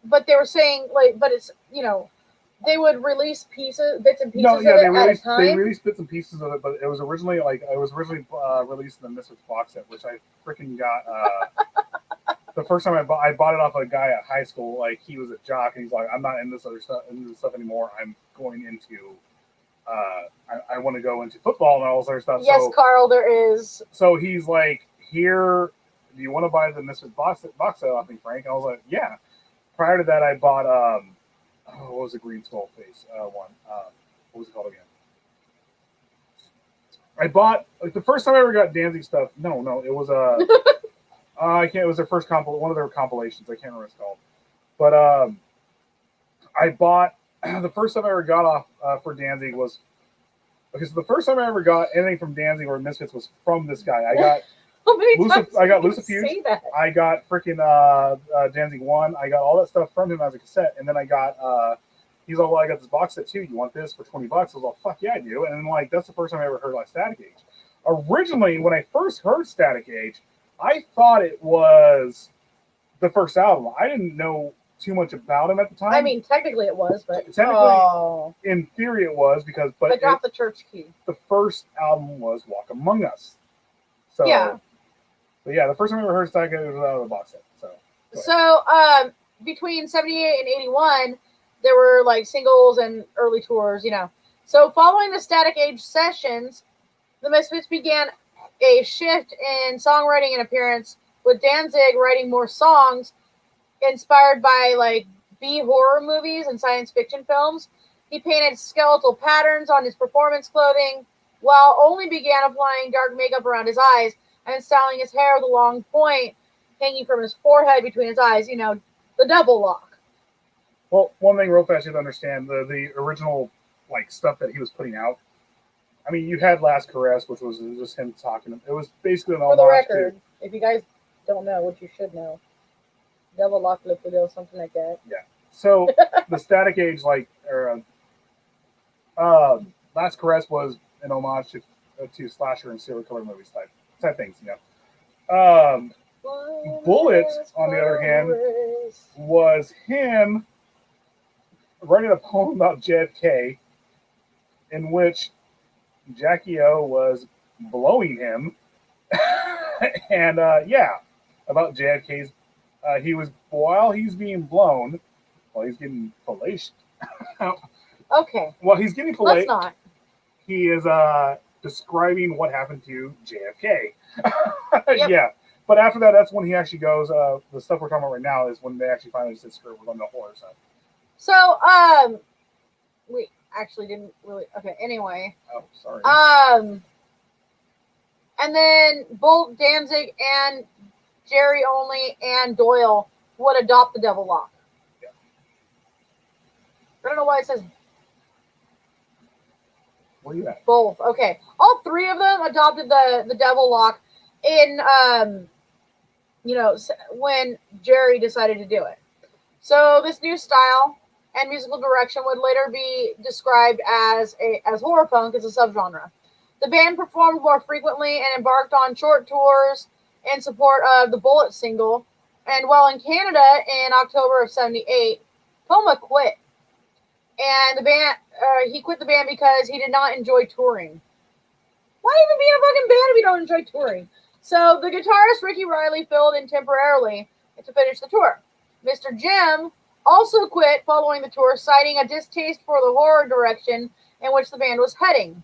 But they were saying, but it's, they would release bits and pieces of it they at a time. They released bits and pieces of it, but it was originally released in the Misfits box set, which I freaking got. The first time I bought it off a guy at high school. Like, he was a jock, and he's like, "I'm not into this stuff anymore. I'm going into, I want to go into football and all this other stuff." Yes, so, Carl, there is. So he's like, "Here, do you want to buy the Misfits box set off me, Frank?" And I was like, "Yeah." Prior to that, I bought what was the Green Skull Face one? What was it called again? I bought the first time I ever got Danzig stuff. No, it was I can't. It was their first one of their compilations. I can't remember what it's called. But I bought the first time I ever got off for Danzig was okay. So the first time I ever got anything from Danzig or Misfits was from this guy. I got. I got Lucifuge. I got freaking Danzig 1. I got all that stuff from him as a cassette, and then I got he's all, "Well, I got this box set too. You want this for $20?" I was like, "Fuck yeah, I do!" And then that's the first time I ever heard Static Age. Originally, when I first heard Static Age, I thought it was the first album. I didn't know too much about him at the time. I mean, technically it was, but in theory it was because. But I dropped the church key. The first album was Walk Among Us. So yeah. But yeah, the first time I ever heard Static Age was out of the box set. So between 78 and 81, there were singles and early tours, So following the Static Age sessions, the Misfits began a shift in songwriting and appearance, with Danzig writing more songs inspired by B horror movies and science fiction films. He painted skeletal patterns on his performance clothing, while only began applying dark makeup around his eyes and styling his hair with a long point hanging from his forehead between his eyes, the double lock. Well, one thing real fast you have to understand, the original stuff that he was putting out. I mean, you had Last Caress, which was just him talking. It was basically an homage. For the record, if you guys don't know, what you should know, double lock lip video, something like that. Yeah. So the Static Age, Last Caress was an homage to slasher and serial killer movies type things, Bullet, on the other hand, was him writing a poem about JFK, in which Jackie O was blowing him, and about JFK's. While he's being blown, while he's getting fellatied. Okay. While he's getting fellatied, let's not. He is describing what happened to JFK. Yep. Yeah. But after that, that's when he actually goes. The stuff we're talking about right now is when they actually finally said, "Screw, we're going to horror stuff." So, we actually didn't really. Okay. Anyway. Oh, sorry. And then both Danzig and Jerry Only and Doyle would adopt the double lock. Yeah. I don't know why it says. Where are you at? Both. Okay. All three of them adopted the double lock in when Jerry decided to do it. So this new style and musical direction would later be described as horror punk as a subgenre. The band performed more frequently and embarked on short tours in support of the Bullet single. And while in Canada in October of '78, Coma quit. And the band, he quit the band because he did not enjoy touring. Why even be in a fucking band if you don't enjoy touring? So the guitarist Ricky Riley filled in temporarily to finish the tour. Mr. Jim also quit following the tour, citing a distaste for the horror direction in which the band was heading.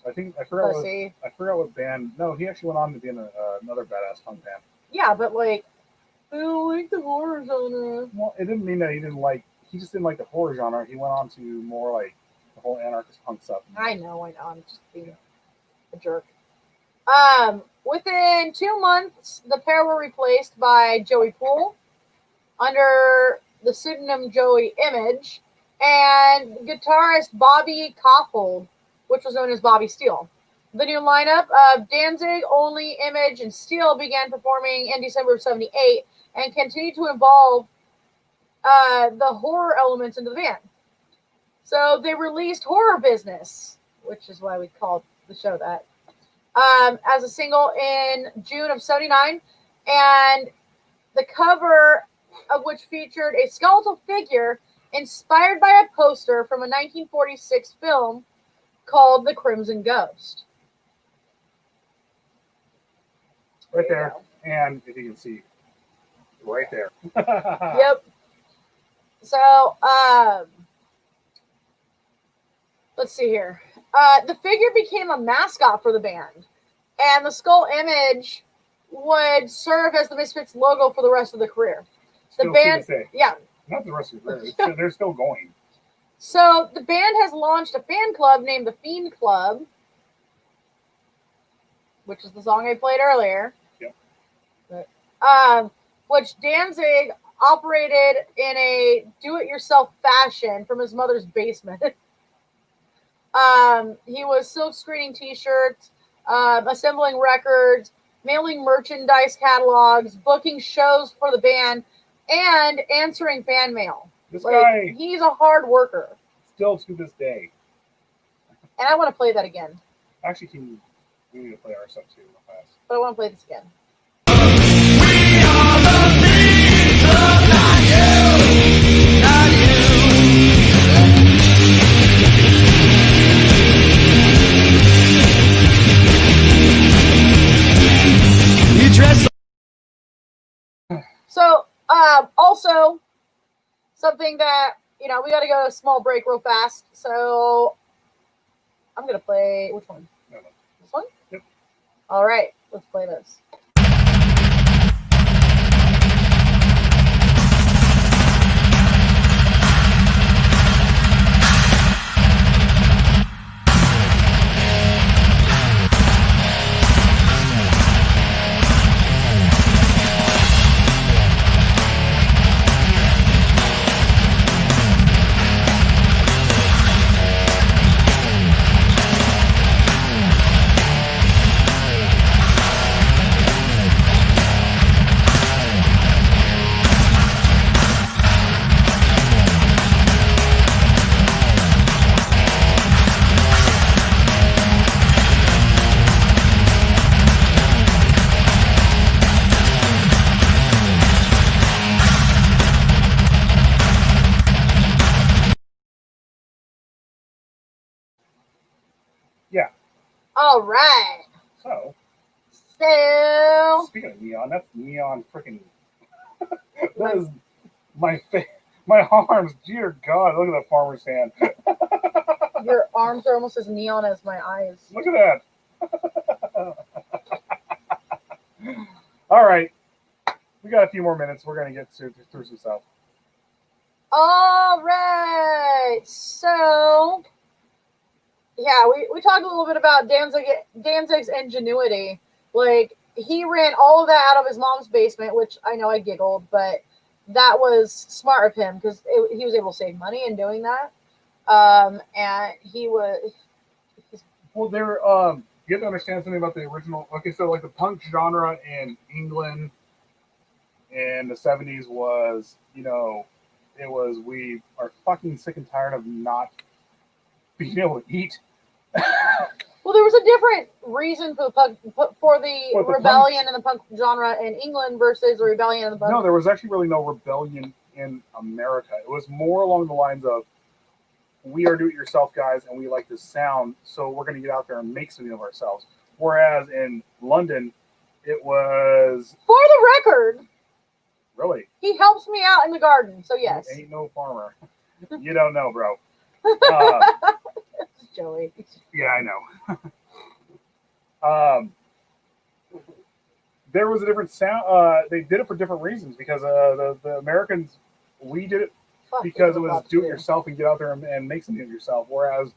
I forgot what band. No, he actually went on to be in another badass punk band. Yeah, but like, I don't like the horror genre. Well, it didn't mean that he just didn't like the horror genre. He went on to more like the whole anarchist punk stuff. I know. I'm just being a jerk. Within 2 months, the pair were replaced by Joey Poole under the pseudonym Joey Image and guitarist Bobby Kaufhold, which was known as Bobby Steele. The new lineup of Danzig, Only, Image, and Steele began performing in December of '78 and continued to involve the horror elements into the band. So they released Horror Business, which is why we called the show that, as a single in June of '79, and the cover of which featured a skeletal figure inspired by a poster from a 1946 film called The Crimson Ghost. Right there. And if you can see, right there. Yep. So, let's see here. The figure became a mascot for the band, and the skull image would serve as the Misfits logo for the rest of the career. The band, yeah. Not the rest of the career. They're still going. So the band has launched a fan club named the Fiend Club, which is the song I played earlier. Yep. Which Danzig operated in a do-it-yourself fashion from his mother's basement. He was silk screening T-shirts, assembling records, mailing merchandise catalogs, booking shows for the band, and answering fan mail. This guy, he's a hard worker. Still to this day. And I want to play that again. Actually, we need to play our stuff too real fast. But I want to play this again. We are the Beatles, not you, not you. You dress. So, also, something that, we got to go to a small break real fast. So, I'm going to play, which one? No. This one? Yep. All right, let's play this. Yeah. All right. So, speaking of neon, that's neon freaking. That is my arms. Dear God, look at that farmer's hand. Your arms are almost as neon as my eyes. Look at that. All right. We got a few more minutes. We're going to get through some stuff. All right. So, yeah, we talked a little bit about Danzig's ingenuity. Like, he ran all of that out of his mom's basement, which I know I giggled, but that was smart of him because he was able to save money in doing that. And he was... Well, there, you have to understand something about the original. Okay, so like the punk genre in England in the 70s was, you know, it was we are fucking sick and tired of not being able to eat. Well, there was a different reason for the punk, for the What, the rebellion in the punk genre in England versus the rebellion in the punk. No, there was actually really no rebellion in America. It was more along the lines of, we are do-it-yourself guys, and we like this sound, so we're going to get out there and make something of ourselves. Whereas in London, it was... For the record, Really? he helps me out in the garden, so yes. Ain't no farmer. You don't know, bro. Joey. Yeah, I know. There was a different sound. They did it for different reasons because the Americans, we did it because it was do it yourself and get out there and make something of yourself. Whereas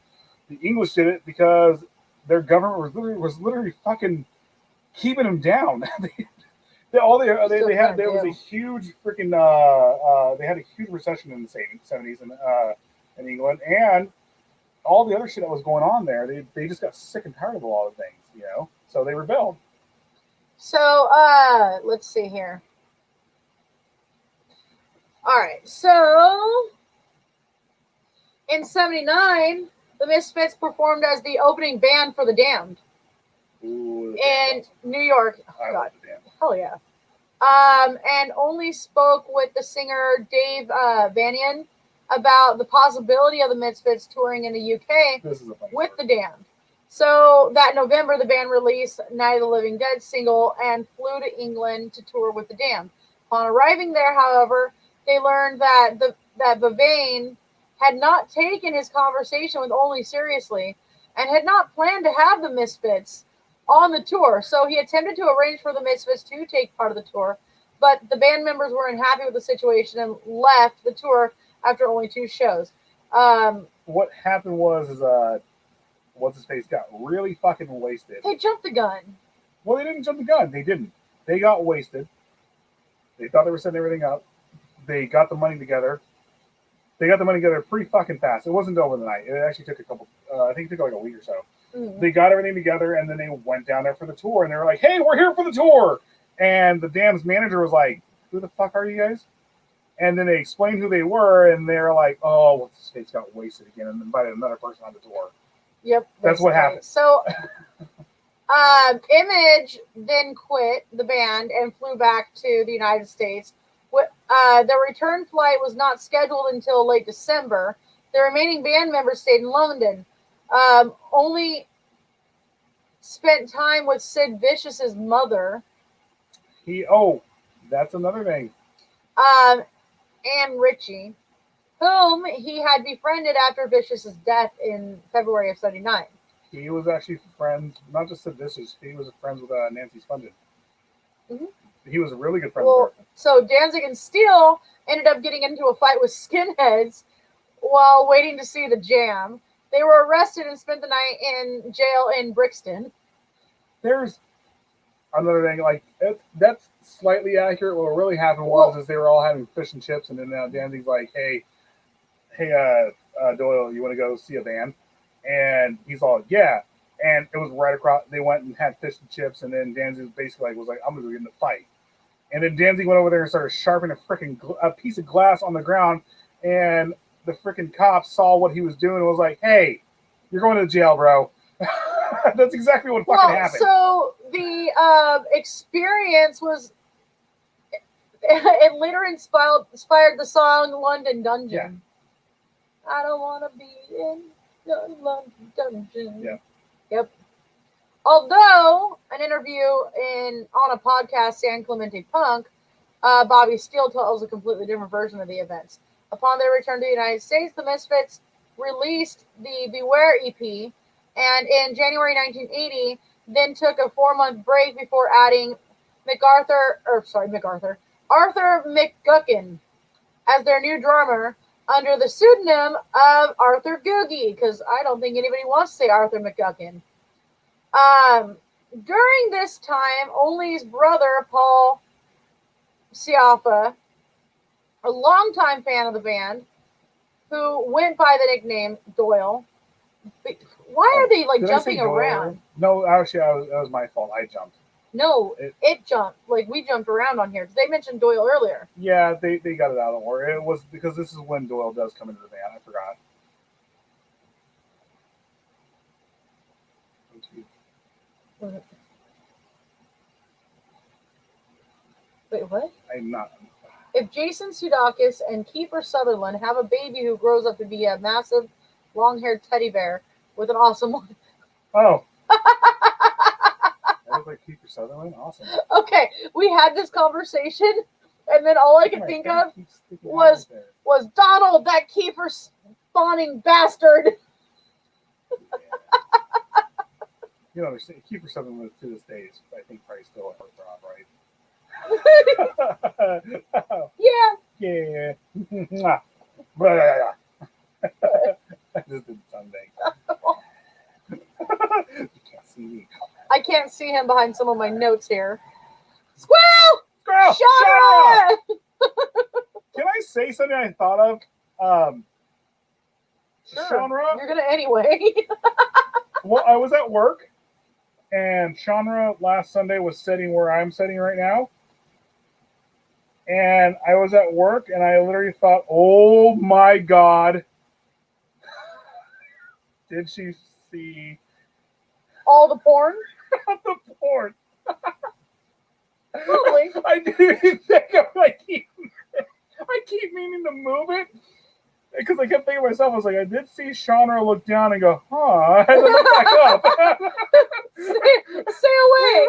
the English did it because their government was literally fucking keeping them down. There was a huge freaking they had a huge recession in the 70s in England, and all the other shit that was going on there, they just got sick and tired of a lot of things, you know. So they rebelled. So let's see here. All right, so in '79, the Misfits performed as the opening band for The Damned. Ooh, in New York. I love The Damned. Hell yeah. And only spoke with the singer Dave Vanian about the possibility of the Misfits touring in the UK with The Damned. So that November, the band released Night of the Living Dead single and flew to England to tour with The Damned. Upon arriving there, however, they learned that Bavane had not taken his conversation with Only seriously and had not planned to have the Misfits on the tour. So he attempted to arrange for the Misfits to take part of the tour, but the band members were unhappy with the situation and left the tour after only 2 shows. What happened was what's his face got really fucking wasted. They jumped the gun. Well, they didn't jump the gun. They didn't. They got wasted. They thought they were setting everything up. They got the money together. They got the money together pretty fucking fast. It wasn't over the night. It actually took a couple. I think it took like a week or so. Mm-hmm. They got everything together, and then they went down there for the tour, and they were like, "Hey, we're here for the tour." And the Damned's manager was like, "Who the fuck are you guys?" And then they explained who they were, and they're like, "Oh, what's his face got wasted again," and invited another person on the tour. Yep, that's what happened. So, Image then quit the band and flew back to the United States. The return flight was not scheduled until late December. The remaining band members stayed in London. Only spent time with Sid Vicious's mother. That's another thing. Ann Ritchie, whom he had befriended after Vicious's death in February of '79. He was actually friends, not just Sid Vicious, he was friends with Nancy Spungen. Mm-hmm. He was a really good friend with her. So Danzig and Steele ended up getting into a fight with skinheads while waiting to see the Jam. They were arrested and spent the night in jail in Brixton. There's another thing, like, that's slightly accurate. What really happened was they were all having fish and chips, and then Danzig's like, hey, Doyle, you want to go see a band? And he's all, yeah. And it was right across, they went and had fish and chips, and then Danzig basically was like, I'm going to get in the fight. And then Danzig went over there and started sharpening a piece of glass on the ground, and the freaking cop saw what he was doing and was like, hey, you're going to jail, bro. That's exactly what fucking happened. So the experience was, it later inspired the song London Dungeon. Yeah. I don't want to be in the London Dungeon. Yeah. Yep. Although an interview on a podcast, San Clemente Punk, Bobby Steele tells a completely different version of the events. Upon their return to the United States, the Misfits released the Beware EP, and in January 1980, then took a 4-month break before adding Arthur McGuckin as their new drummer under the pseudonym of Arthur Googie, because I don't think anybody wants to say Arthur McGuckin. During this time, Only's brother, Paul Sciaffa, a longtime fan of the band, who went by the nickname Doyle. Why are they jumping around? No, actually, that was my fault. I jumped. No, it jumped. Like, we jumped around on here. They mentioned Doyle earlier. Yeah, they got it out of order. It was because this is when Doyle does come into the van. I forgot. Wait, what? I'm not. If Jason Sudeikis and Kiefer Sutherland have a baby who grows up to be a massive, long-haired teddy bear with an awesome one. Oh. I look like Kiefer Sutherland? Awesome. Okay, we had this conversation, and then all I could think of was Donald, that Kiefer spawning bastard. You know, Kiefer Sutherland to this day is, I think, probably still a heartthrob, right? Yeah. Yeah. I just did something. You can't see me. I can't see him behind some of my notes here. Squirrel! Squirrel! Shara! Can I say something I thought of? Sure. Shanra. You're gonna anyway. Well, I was at work, and Shanra last Sunday was sitting where I'm sitting right now. And I was at work, and I literally thought, oh my God. Did she see All the porn? the porn? Probably. I didn't think of I keep meaning to move it. Because I kept thinking to myself, I was like, I did see Shauna look down and go, huh? And then look back up. Stay away.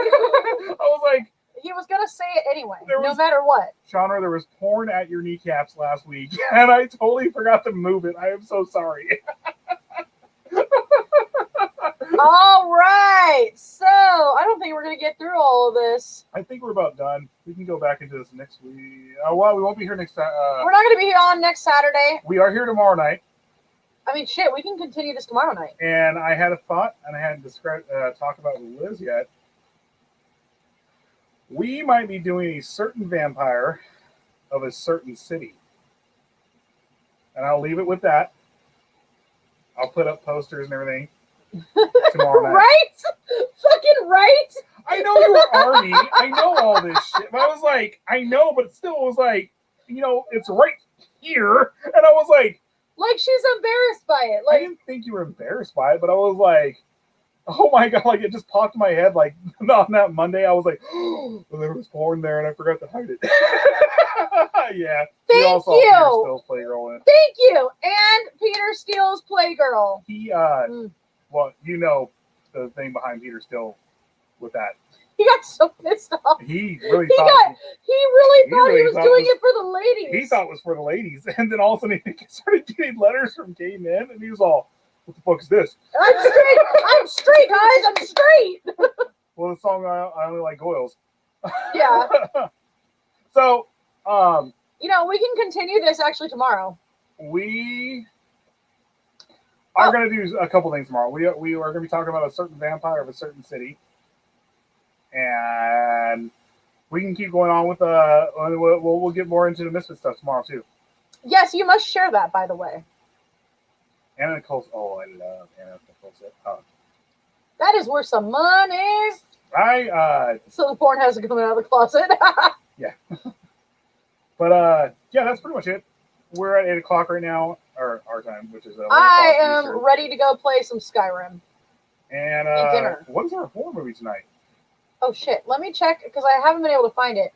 I was like, He was gonna say it anyway, no was- matter what. Shauna, there was porn at your kneecaps last week, and I totally forgot to move it. I am so sorry. All right. So I don't think we're gonna get through all of this. I think we're about done. We can go back into this next week. Well, we won't be here next time. We're not gonna be on next Saturday. We are here tomorrow night. I mean, shit, we can continue this tomorrow night. And I had a thought, and I hadn't talk about with Liz yet. We might be doing a certain vampire of a certain city. And I'll leave it with that. I'll put up posters and everything tomorrow night. Right? Fucking right? I know you're Army. I know all this shit. But I was like, I know, but still it was like, it's right here. And I was like, she's embarrassed by it. I didn't think you were embarrassed by it, but I was like, oh my God, it just popped in my head on that Monday. I was like, oh, there was porn there and I forgot to hide it. Yeah. Thank we all saw you. Peter Stills Playgirl in it. Thank you. And Peter Steele's Playgirl. He, well, the thing behind Peter Still with that. He got so pissed off. He really He thought really was doing it for the ladies. He thought it was for the ladies. And then all of a sudden he started getting letters from gay men and he was all, what the fuck is this? I'm straight. I'm straight, guys. I'm straight. Well, the song I only like Goyles. Yeah. So, we can continue this actually tomorrow. we are going to do a couple things tomorrow. We are going to be talking about a certain vampire of a certain city. And we can keep going on with we'll get more into the Misfit stuff tomorrow too. Yes, you must share that, by the way. Anna Nicole. Oh, I love Anna Nicole. That is worth some money. So the porn hasn't come out of the closet. Yeah. But yeah, that's pretty much it. We're at 8:00 right now, or our time, which is. I am ready to go play some Skyrim. And dinner. what is our horror movie tonight? Oh shit! Let me check because I haven't been able to find it.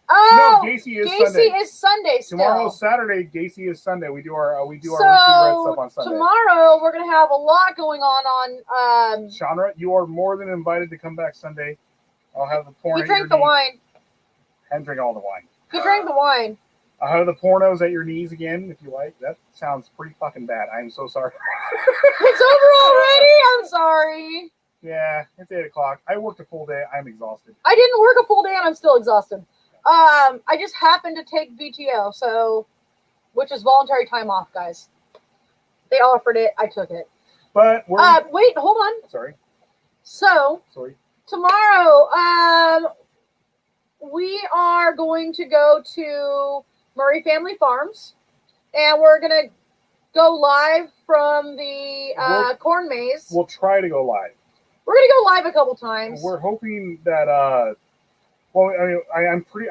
Oh, no, Gacy is Gacy Sunday. is Sunday still. Tomorrow's Saturday. Gacy is Sunday. We do our Whiskey Red stuff on Sunday. Tomorrow we're gonna have a lot going on. Chandra, you are more than invited to come back Sunday. I'll have the porn. You drank the wine. And drink all the wine. You drank the wine. I'll have the pornos at your knees again if you like. That sounds pretty fucking bad. I'm so sorry. It's over already. I'm sorry. Yeah, it's 8:00. I worked a full day. I'm exhausted. I didn't work a full day and I'm still exhausted. I just happened to take VTO, which is voluntary time off, guys. They offered it. I took it. But we're wait, hold on. sorry. So tomorrow, we are going to go to Murray Family Farms, and we're gonna go live from the corn maze. We'll try to go live. We're gonna go live a couple times. We're hoping that. Well, I mean,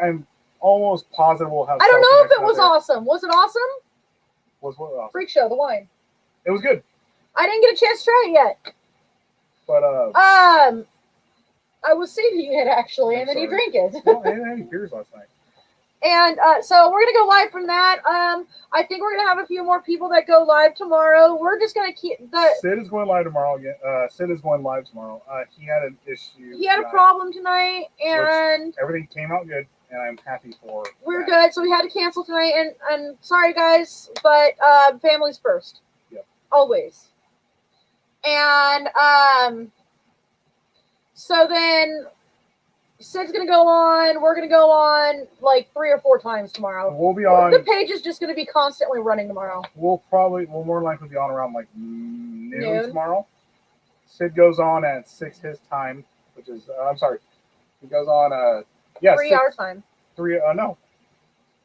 I'm almost positive we'll have. I don't know if it Connect was out awesome. Was it awesome? there. Was what awesome? Freak Show, the wine. It was good, I didn't get a chance to try it yet. but I was saving it actually, and then you sorry. drank it. well, I didn't have any beers last night. And so we're gonna go live from that. I think we're gonna have a few more people that go live tomorrow. We're just gonna keep the. Sid is going live tomorrow again. Sid is going live tomorrow. He had an issue. He had a problem tonight, and Everything came out good, and I'm happy for. we're that. good. So we had to cancel tonight, and sorry guys, but families first. Yep. Always. And so then Sid's gonna go on. We're gonna go on like 3 or 4 times tomorrow. We'll be on. The page is just gonna be constantly running tomorrow. We'll more than likely be on around like noon tomorrow. Sid goes on at 6 his time, which is I'm sorry. He goes on 3 hour time. 3 no.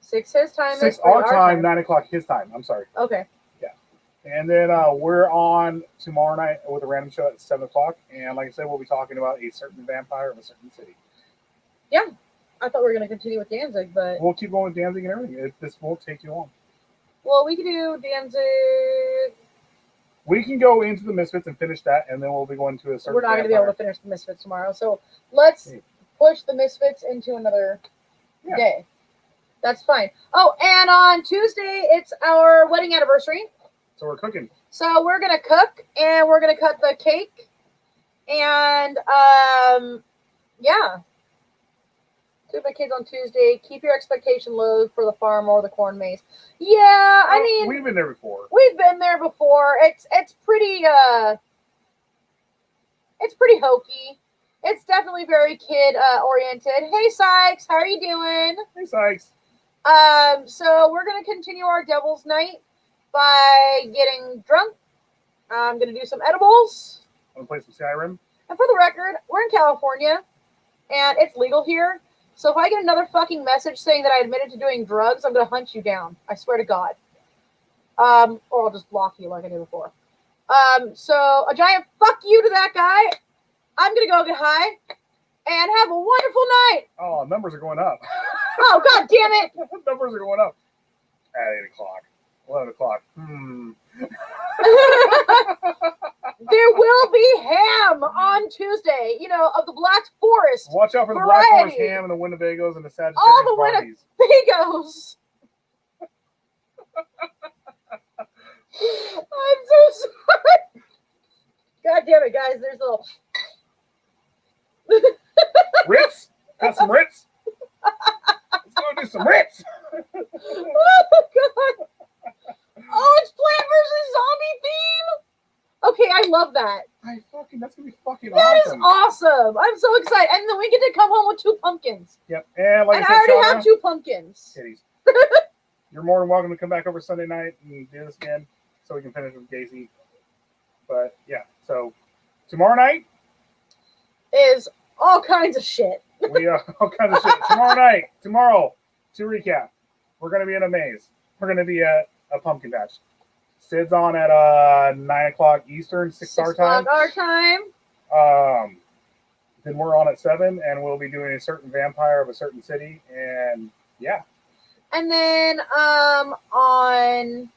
6 his time. 6 is 3 our time, 9 o'clock his time. I'm sorry. Okay. And then we're on tomorrow night with a random show at 7 o'clock. And like I said, we'll be talking about a certain vampire of a certain city. I thought we were gonna continue with Danzig, but We'll keep going with Danzig and everything. This won't take you long. well, we could do Danzig. We can go into the Misfits and finish that, and then we'll be going to a certain We're not gonna be vampire. able to finish the Misfits tomorrow, so let's Hey. push the Misfits into another Yeah. day. That's fine. Oh, and on Tuesday it's our wedding anniversary. So we're cooking. So we're gonna cook and we're gonna cut the cake, and yeah. Two my kids on Tuesday. Keep your expectation low for the farm or the corn maze. Yeah, I mean We've been there before. we've been there before. It's pretty hokey. It's definitely very kid oriented. Hey Sykes, how are you doing? Hey, Sykes. So we're gonna continue our Devil's Night by getting drunk. I'm gonna do some edibles. I'm going to play some Skyrim. And for the record, we're in California and it's legal here. So if I get another fucking message saying that I admitted to doing drugs, I'm gonna hunt you down. I swear to God. Or I'll just block you like I did before. So a giant fuck you to that guy. I'm gonna go get high and have a wonderful night. Oh, numbers are going up. Oh God damn it! Numbers are going up. At 8 o'clock. 11 o'clock. There will be ham on Tuesday. You know, of the Black Forest. Watch out for the Black Forest Variety. ham and the Winnebagos and the Sagittarius All the Barbies. Bigos. I'm so sorry. God damn it, guys. There's a little. Ritz? Got some Ritz? Let's go do some Ritz. Oh, God. Oh, it's Plant vs. Zombie theme. Okay, I love that. That's going to be fucking That is awesome. awesome. I'm so excited. And then we get to come home with 2 pumpkins. Yep. And like And I I said, already Shauna, have 2 pumpkins. titties. You're more than welcome to come back over Sunday night and do this again so we can finish with Gacy. But yeah, so tomorrow night, Is all kinds of shit. we all kinds of shit. Tomorrow, to recap, we're going to be in a maze. We're going to be at a pumpkin patch. Sid's on at 9 o'clock Eastern, 6 our time. Our time. Then we're on at 7, and we'll be doing a certain vampire of a certain city. And yeah, And then on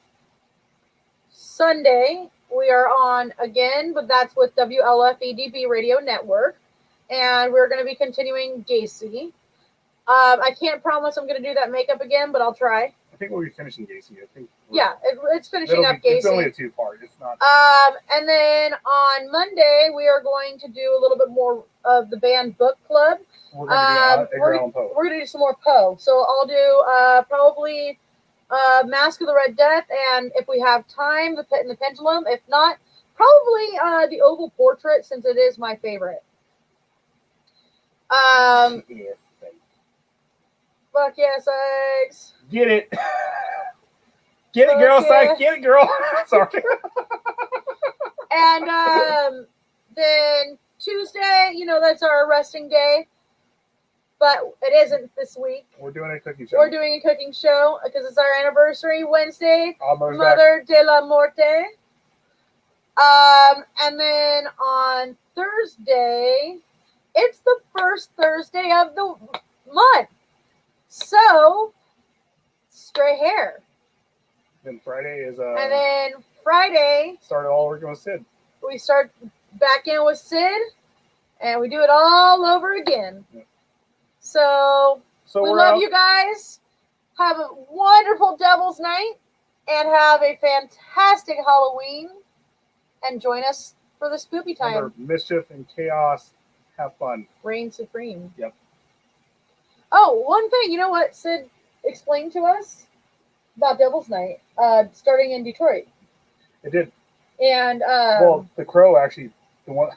Sunday, we are on again, but that's with WLFEDB Radio Network. And we're going to be continuing Gacy. I can't promise I'm going to do that makeup again, but I'll try. I think we'll be finishing Gacy. I think. Yeah, it's finishing up Gacy. It's only a 2-part. It's not. And then on Monday, we are going to do a little bit more of the band book club. We're going to do Edgar Allan Poe. We're going to do some more Poe. So I'll do probably Mask of the Red Death, and if we have time, The Pit and the Pendulum. If not, probably The Oval Portrait, since it is my favorite. Yes, thanks. Fuck yes, Sykes. Get it. Get it, girl. Okay. Sykes. Get it, girl. Sorry. And then Tuesday, that's our resting day. But it isn't this week. We're doing a cooking show. We're doing a cooking show because it's our anniversary Wednesday. Almost Mother de la Morte. And then on Thursday, it's the first Thursday of the month. So, straight hair. Then Friday is And then Friday, started all working with Sid. we start back in with Sid, and we do it all over again. Yeah. So we we're love out. you guys. Have a wonderful Devil's Night, and have a fantastic Halloween. And join us for the spoopy time. Remember, mischief and chaos. Have fun. Reign supreme. Yep. Oh, one thing. You know what Sid explained to us about Devil's Night, starting in Detroit. It did. And Well, the Crow actually, the one.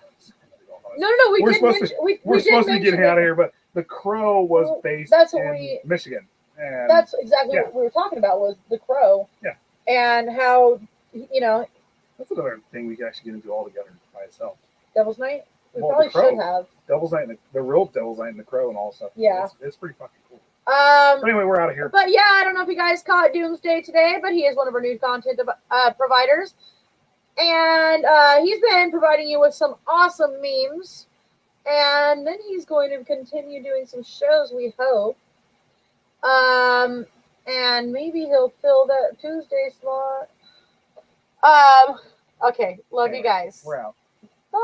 no, we We're did supposed mention, to. we We're did supposed to be mention getting out it. of here, but the Crow was Well, based that's what in Michigan. And That's exactly yeah. what we were talking about, was the Crow. Yeah. And how, that's another thing we can actually get into all together by itself. Devil's Night? We Well, probably the Crow. should have. Devil's Night, and the real Devil's Night and the Crow and all that stuff. Yeah. It's pretty fucking cool. But Anyway, we're out of here. yeah, I don't know if you guys caught Doomsday today, but he is one of our new content providers. And he's been providing you with some awesome memes. And then he's going to continue doing some shows, we hope. And maybe he'll fill that Tuesday slot. Okay, love you guys. We're out. Bye.